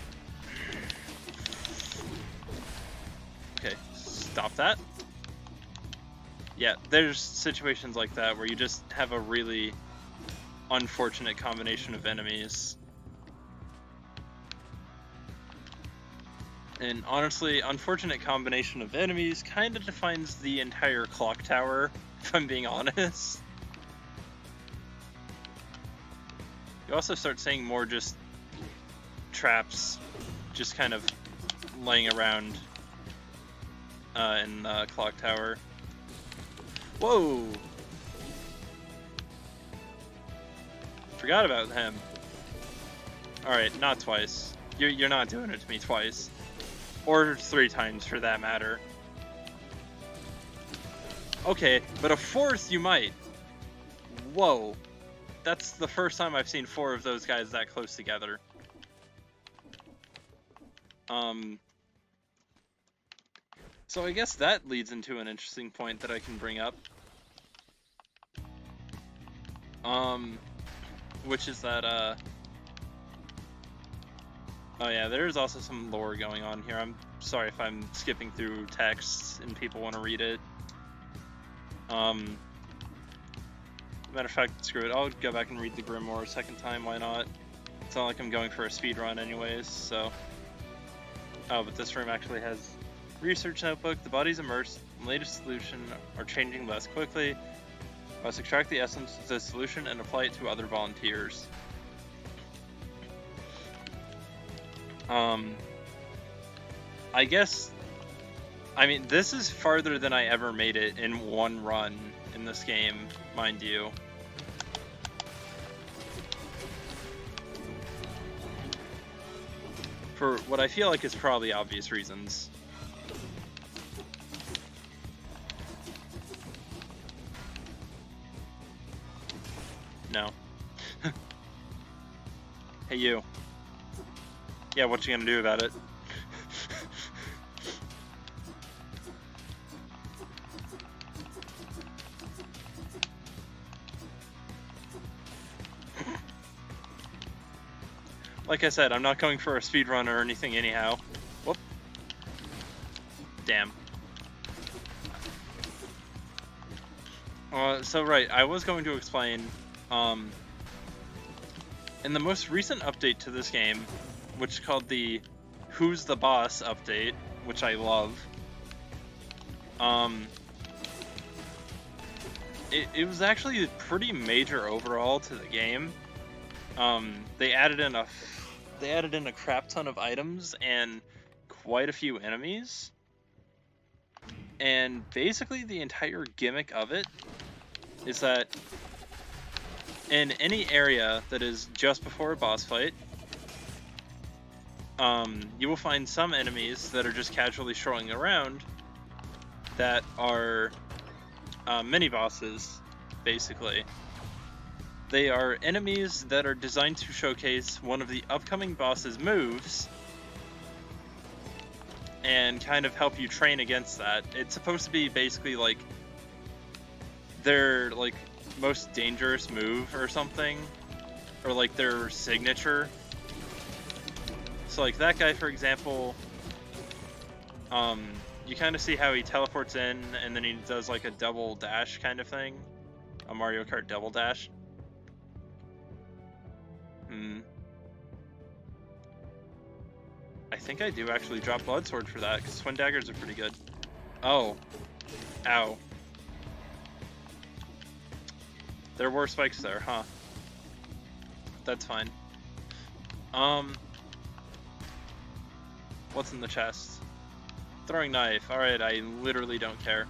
Okay, stop that. Yeah, there's situations like that where you just have a really unfortunate combination of enemies. And honestly, unfortunate combination of enemies kind of defines the entire clock tower, if I'm being honest. You also start seeing more just traps just kind of laying around in the clock tower. Whoa! Forgot about him. Alright, not twice. You're not doing it to me twice. Or 3 times, for that matter. Okay, but a 4th you might. Whoa. That's the first time I've seen 4 of those guys that close together. So I guess that leads into an interesting point that I can bring up. Which is that, oh yeah, there's also some lore going on here. I'm sorry if I'm skipping through texts and people want to read it. Matter of fact, screw it. I'll go back and read the Grimoire a second time, why not? It's not like I'm going for a speed run anyways, so... Oh, but this room actually has research notebook. The body's immersed in latest solution are changing less quickly. Must extract the essence of the solution and apply it to other volunteers. I guess, I mean, this is farther than I ever made it in one run in this game, mind you. For what I feel like is probably obvious reasons. No. Hey, you. Yeah, what you gonna do about it? Like I said, I'm not going for a speedrun or anything anyhow. Whoop. Damn. So right, I was going to explain, in the most recent update to this game, which is called the Who's the Boss update, which I love, it was actually a pretty major overhaul to the game. They added in a crap ton of items and quite a few enemies. And basically the entire gimmick of it is that in any area that is just before a boss fight, you will find some enemies that are just casually strolling around that are mini bosses, basically. They are enemies that are designed to showcase one of the upcoming boss's moves and kind of help you train against that. It's supposed to be basically like their like most dangerous move or something, or like their signature. So like that guy, for example, you kind of see how he teleports in and then he does like a double dash kind of thing, a Mario Kart double dash. I think I do actually drop Blood Sword for that, because Twin Daggers are pretty good. Oh. Ow. There were spikes there, huh? That's fine. What's in the chest? Throwing knife. Alright, I literally don't care.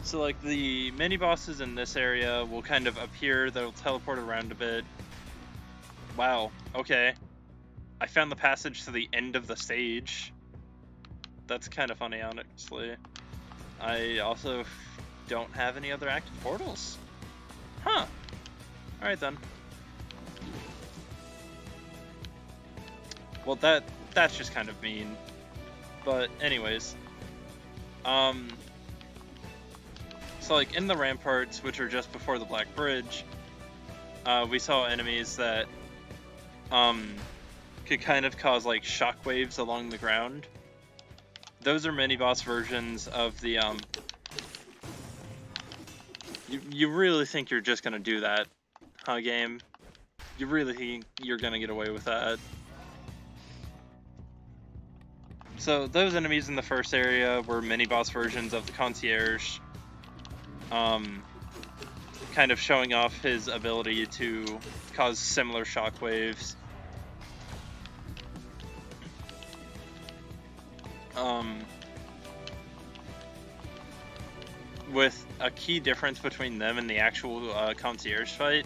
So like the mini bosses in this area will kind of appear, they'll teleport around a bit. Wow, okay. I found the passage to the end of the stage. That's kind of funny, honestly. I also don't have any other active portals. Huh. Alright then. Well, that's just kind of mean. But anyways. So like in the ramparts, which are just before the Black Bridge, we saw enemies that could kind of cause like shockwaves along the ground. Those are mini-boss versions of the You really think you're just gonna do that, huh, game? You really think you're gonna get away with that? So those enemies in the first area were mini-boss versions of the Concierge, kind of showing off his ability to cause similar shockwaves. With a key difference between them and the actual Concierge fight,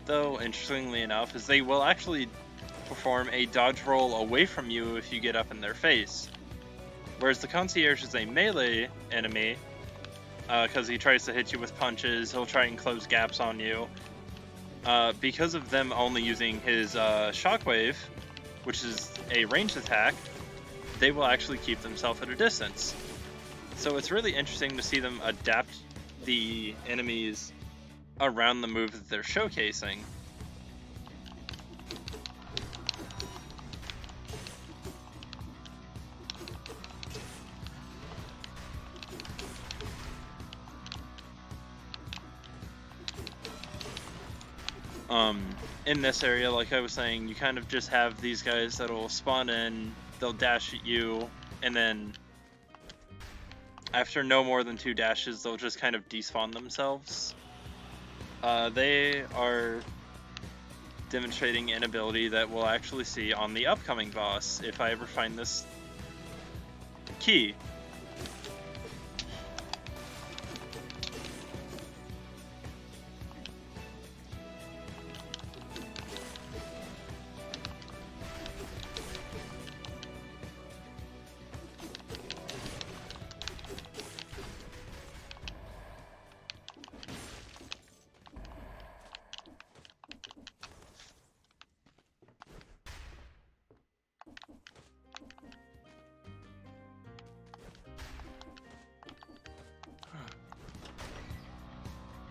though, interestingly enough, is they will actually perform a dodge roll away from you if you get up in their face. Whereas the Concierge is a melee enemy, because he tries to hit you with punches, he'll try and close gaps on you. Because of them only using his Shockwave, which is a ranged attack, they will actually keep themselves at a distance. So it's really interesting to see them adapt the enemies around the move that they're showcasing. In this area, like I was saying, you kind of just have these guys that'll spawn in, they'll dash at you, and then after no more than 2 dashes, they'll just kind of despawn themselves. They are demonstrating an ability that we'll actually see on the upcoming boss, if I ever find this key.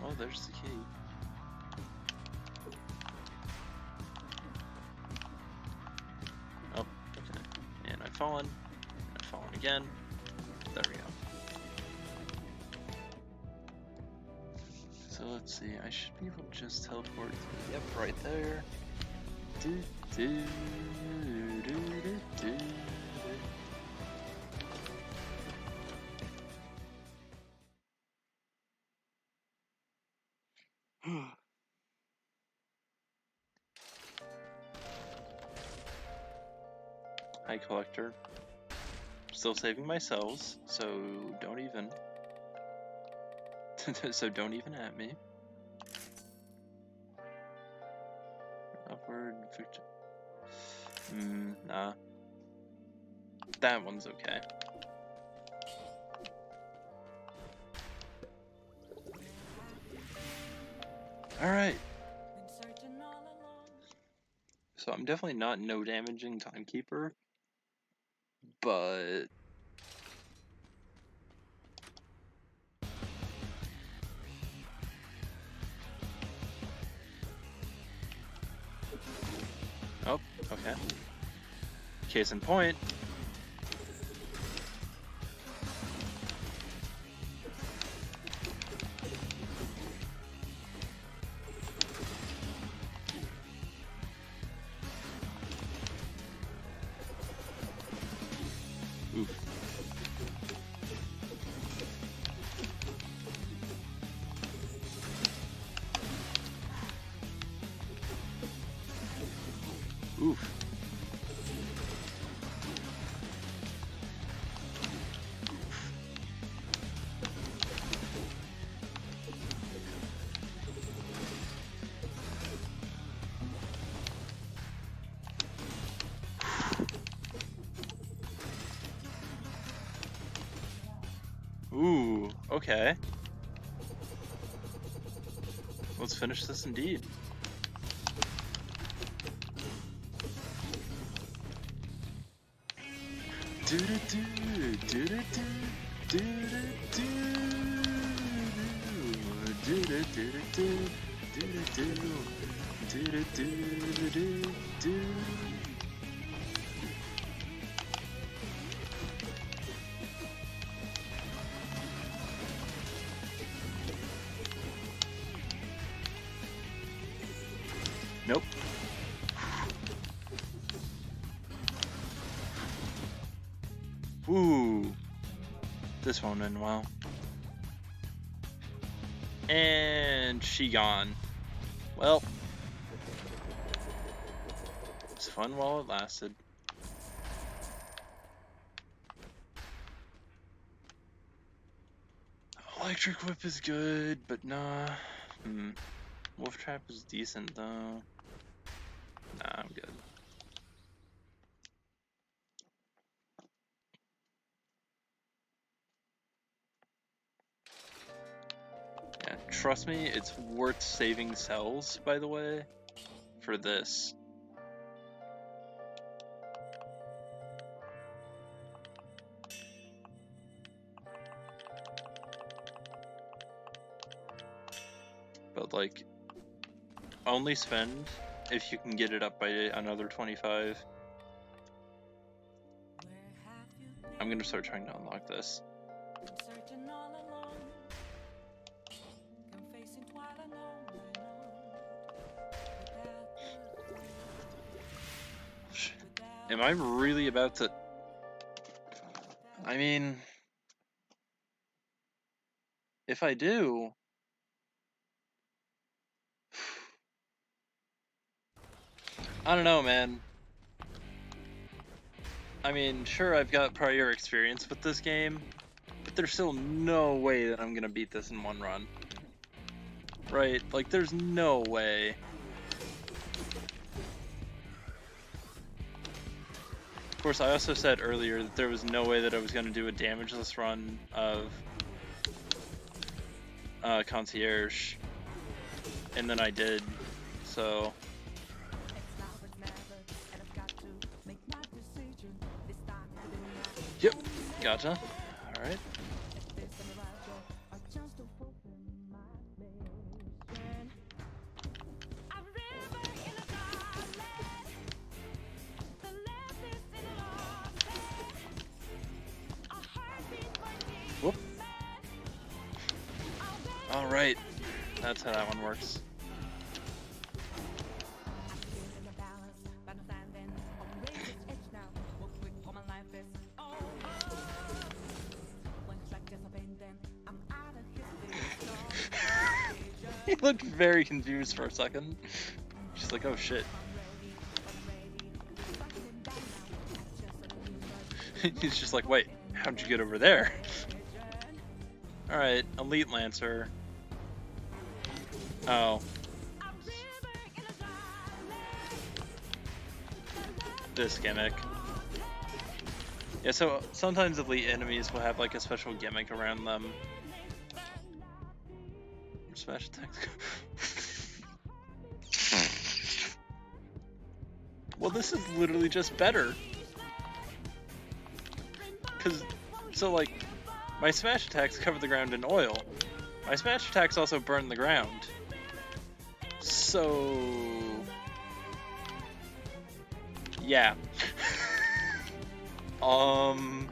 Oh, there's the key. Oh, okay. And I've fallen. I've fallen again. There we go. So let's see. I should be able to just teleport through. Yep, right there. Do, do, do, do, do. Hi, Collector. Still saving my cells, so don't even. So don't even at me. Oh, backward. Nah. That one's okay. Alright. So I'm definitely not no damaging Timekeeper, but oh, okay. Case in point. Oof. Oof. Ooh, okay. Let's finish this indeed. Do do do do do do do do do do do do do do do. Nope. Ooh. This won't end well. And she gone. Well. It's fun while it lasted. Electric Whip is good, but nah. Wolf Trap is decent though. Nah, I'm good. Yeah, trust me, it's worth saving cells, by the way, for this. But like, only spend if you can get it up by another 25. I'm gonna start trying to unlock this. Am I really about to... I mean... If I do... I don't know, man. I mean, sure, I've got prior experience with this game, but there's still no way that I'm gonna beat this in one run. Right? Like, there's no way. Of course, I also said earlier that there was no way that I was gonna do a damageless run of Concierge, and then I did, so... Yep, gotcha. Alright. Whoop. Alright, that's how that one works. He looked very confused for a second. She's like, oh shit. He's just like, wait, how'd you get over there? Alright, Elite Lancer. Oh. this gimmick. Yeah, so sometimes elite enemies will have like a special gimmick around them. Smash attacks. Well, this is literally just better. So like, my smash attacks cover the ground in oil. My smash attacks also burn the ground. So... yeah. Also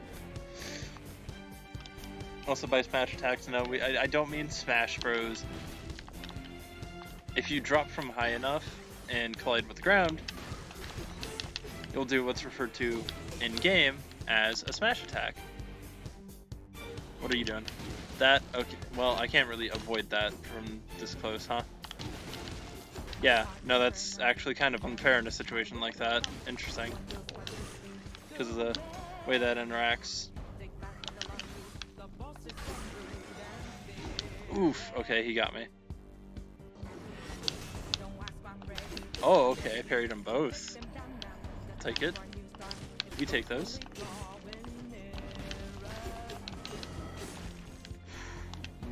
by smash attacks, no, I don't mean Smash Bros. If you drop from high enough and collide with the ground, you'll do what's referred to in-game as a smash attack. What are you doing? That? Okay, well, I can't really avoid that from this close, huh? Yeah, no, that's actually kind of unfair in a situation like that. Interesting. Because of the way that interacts. Oof, okay, he got me. Oh, okay, I parried them both. Take it. We take those.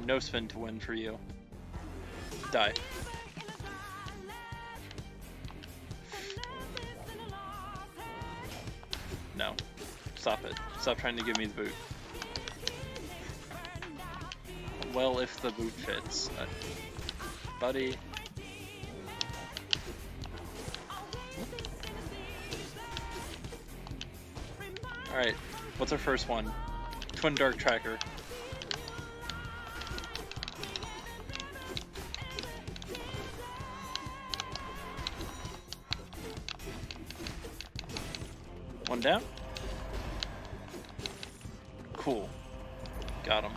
No spin to win for you. Die. No. Stop it. Stop trying to give me the boot. Well, if the boot fits. Buddy. Alright, what's our first one? Twin Dark Tracker. One down. Cool. Got him.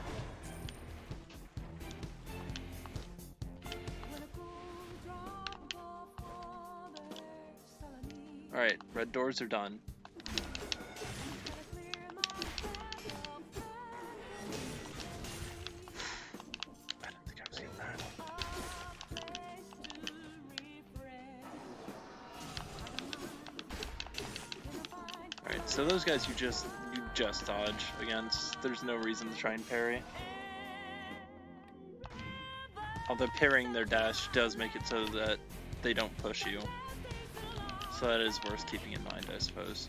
Alright, red doors are done. I didn't think I was getting that. Alright, so those guys you just dodge against. There's no reason to try and parry. Although parrying their dash does make it so that they don't push you. So that is worth keeping in mind, I suppose.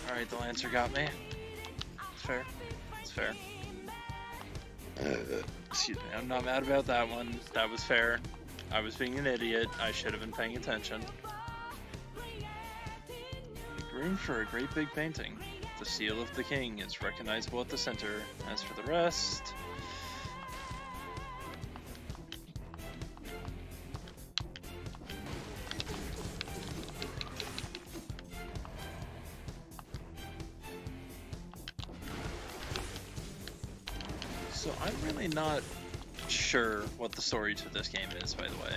Alright, the Lancer got me. It's fair. It's fair. Excuse me, I'm not mad about that one. That was fair. I was being an idiot. I should have been paying attention. Room for a great big painting. The seal of the king is recognizable at the center. As for the rest... So I'm really not sure what the story to this game is, by the way,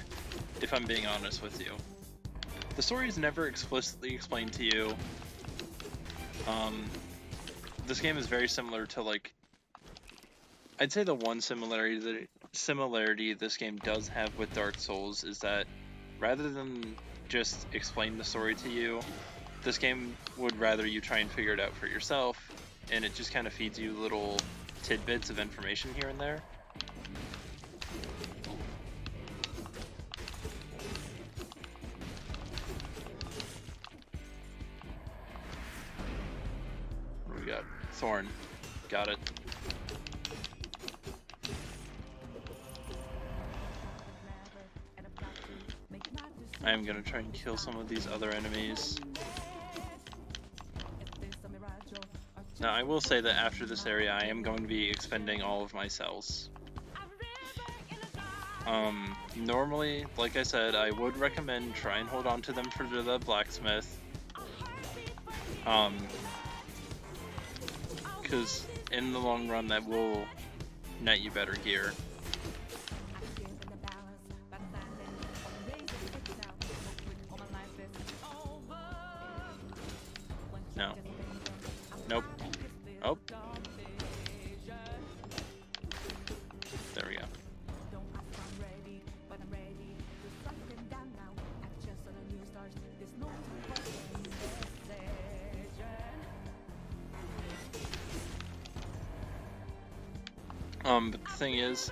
if I'm being honest with you. The story is never explicitly explained to you. This game is very similar to, like, I'd say the one similarity this game does have with Dark Souls is that rather than just explain the story to you, this game would rather you try and figure it out for yourself, and it just kind of feeds you little tidbits of information here and there. What do we got? Thorn. Got it. I am gonna try and kill some of these other enemies. Now, I will say that after this area, I am going to be expending all of my cells. Normally, like I said, I would recommend try and hold on to them for the blacksmith. Because in the long run, that will net you better gear. No. Nope. Oh. There we go. But the thing is,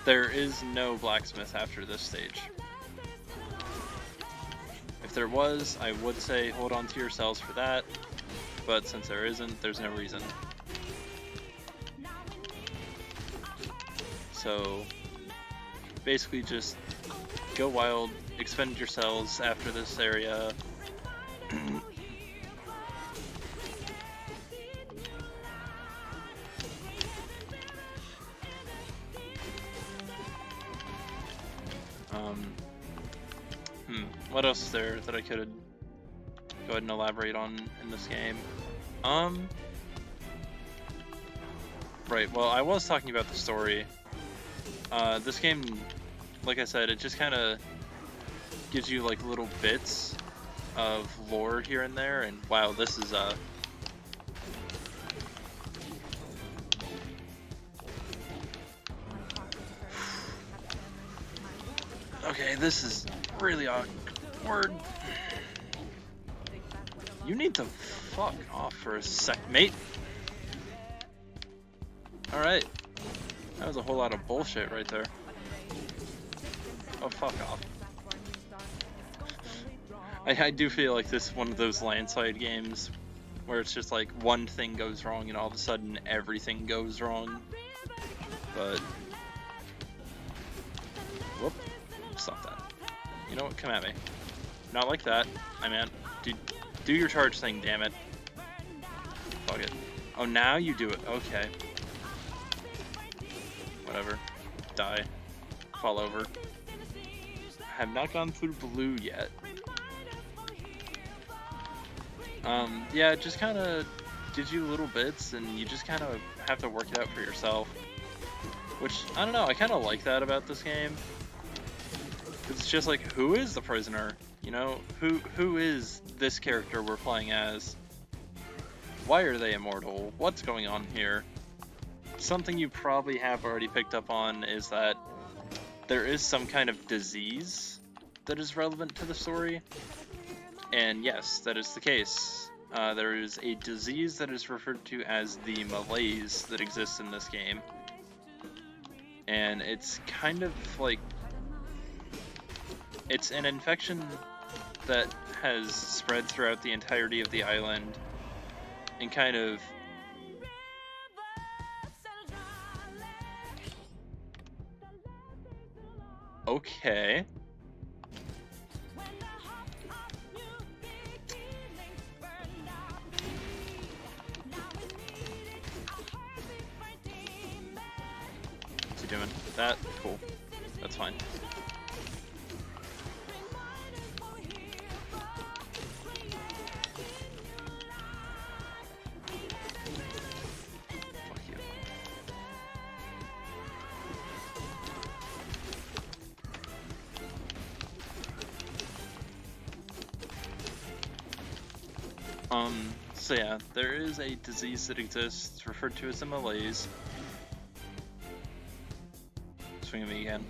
there is no blacksmith after this stage. If there was, I would say hold on to your cells for that, but since there isn't, there's no reason. So basically just go wild, expend your cells after this area. What else is there that I could go ahead and elaborate on in this game? Right, well, I was talking about the story. This game, like I said, it just kind of gives you like little bits of lore here and there, and wow, this is okay, this is really awkward. You need to fuck off for a sec, mate. Alright. That was a whole lot of bullshit right there. Oh, fuck off. I do feel like this is one of those landslide games where it's just like one thing goes wrong and all of a sudden everything goes wrong. But whoop, stop that. You know what? Come at me. Not like that. I meant do your charge thing, damn it. Fuck it. Oh, now you do it. Okay. Whatever. Die. Fall over. I have not gone through blue yet. Yeah, it just kind of gives you little bits, and you just kind of have to work it out for yourself. Which, I don't know, I kind of like that about this game. It's just like, who is the prisoner? You know, who is this character we're playing as? Why are they immortal? What's going on here? Something you probably have already picked up on is that there is some kind of disease that is relevant to the story. And yes, that is the case. There is a disease that is referred to as the malaise that exists in this game. And it's kind of like... it's an infection that has spread throughout the entirety of the island and kind of... okay. What's he doing? That? Cool. That's fine. So yeah, there is a disease that exists referred to as a malaise. Swing at me again.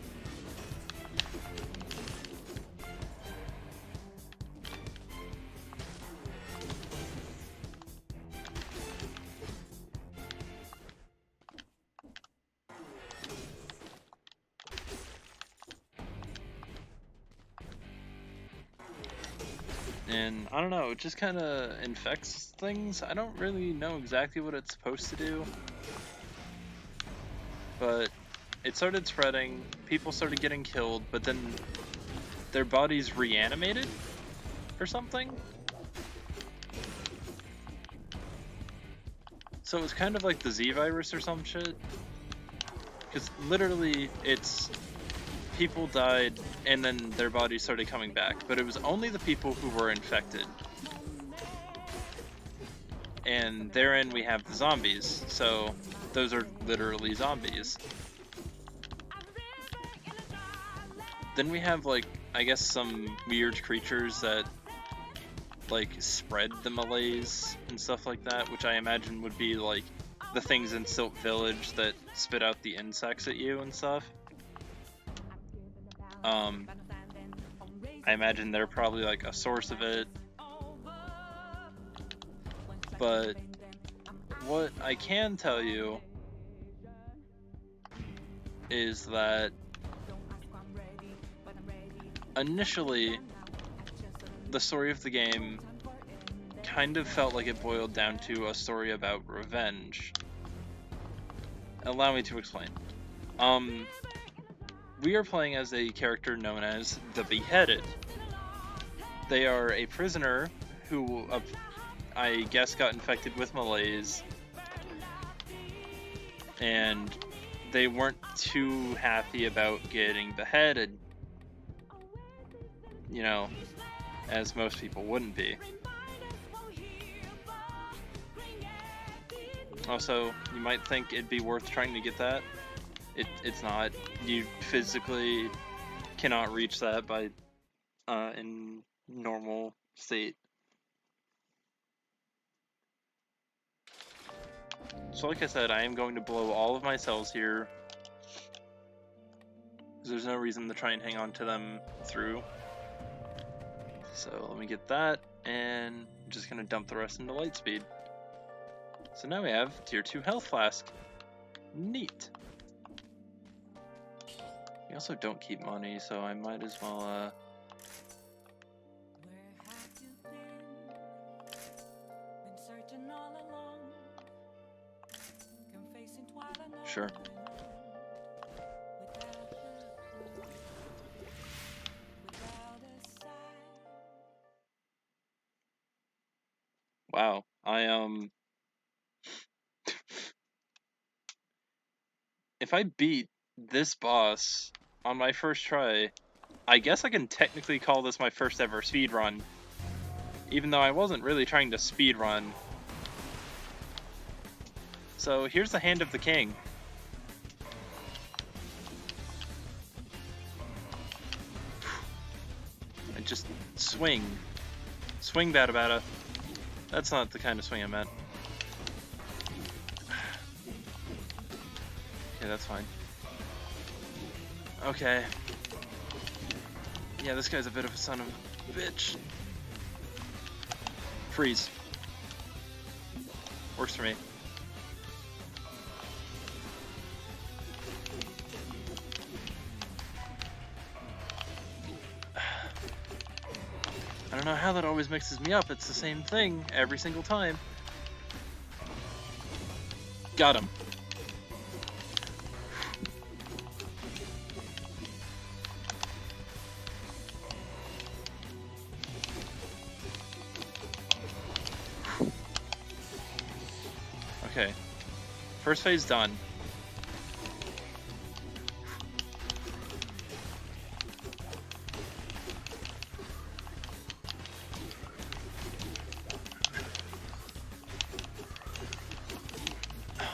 And I don't know, it just kind of infects things. I don't really know exactly what it's supposed to do, but it started spreading, people started getting killed, but then their bodies reanimated or something. So it was kind of like the Z virus or some shit, because literally it's people died and then their bodies started coming back, but it was only the people who were infected. And therein we have the zombies, so those are literally zombies. Then we have, like, I guess some weird creatures that like spread the malaise and stuff like that, which I imagine would be like the things in Silt Village that spit out the insects at you and stuff. I imagine they're probably like a source of it. But what I can tell you is that initially the story of the game kind of felt like it boiled down to a story about revenge. Allow me to explain. We are playing as a character known as the Beheaded. They are a prisoner who, I guess, got infected with malaise, and they weren't too happy about getting beheaded, you know, as most people wouldn't be. Also, you might think it'd be worth trying to get that. It's not. You physically cannot reach that by in normal state. So like I said, I am going to blow all of my cells here, because there's no reason to try and hang on to them through. So let me get that, and I'm just going to dump the rest into Lightspeed. So now we have tier 2 health flask. Neat. We also don't keep money, so I might as well sure. Wow, if I beat this boss on my first try, I guess I can technically call this my first ever speedrun, even though I wasn't really trying to speedrun. So here's the Hand of the King. And just swing. Swing, Bada Bada. That's not the kind of swing I meant. Okay, that's fine. Okay. Yeah, this guy's a bit of a son of a bitch. Freeze. Works for me. I don't know how that always mixes me up. It's the same thing every single time. Got him. Okay. First phase done.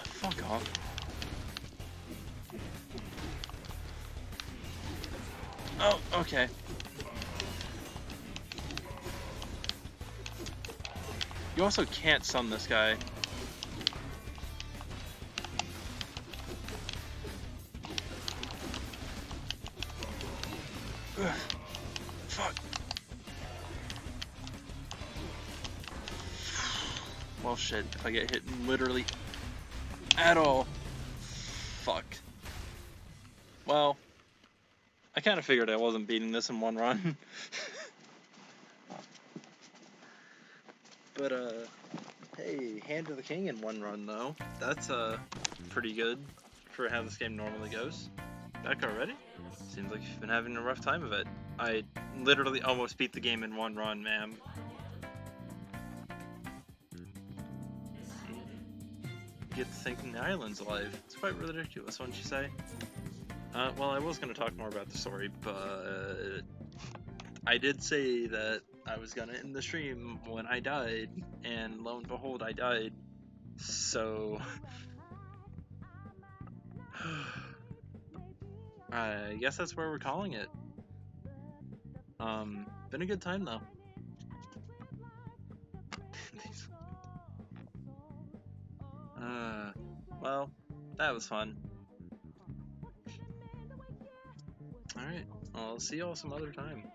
Fuck off. Oh, okay. You also can't stun this guy. Ugh. Fuck. Well, shit. If I get hit literally at all. Fuck. Well, I kind of figured I wasn't beating this in one run. But, hey, Hand of the King in one run, though. That's, pretty good for how this game normally goes. Back already? Seems like you've been having a rough time of it. I literally almost beat the game in one run, ma'am. Get to thinking the island's alive. It's quite ridiculous, wouldn't you say? Well, I was going to talk more about the story, but I did say that I was going to end the stream when I died, and lo and behold, I died. So I guess that's where we're calling it. Been a good time though. Well, that was fun. Alright, I'll see y'all some other time.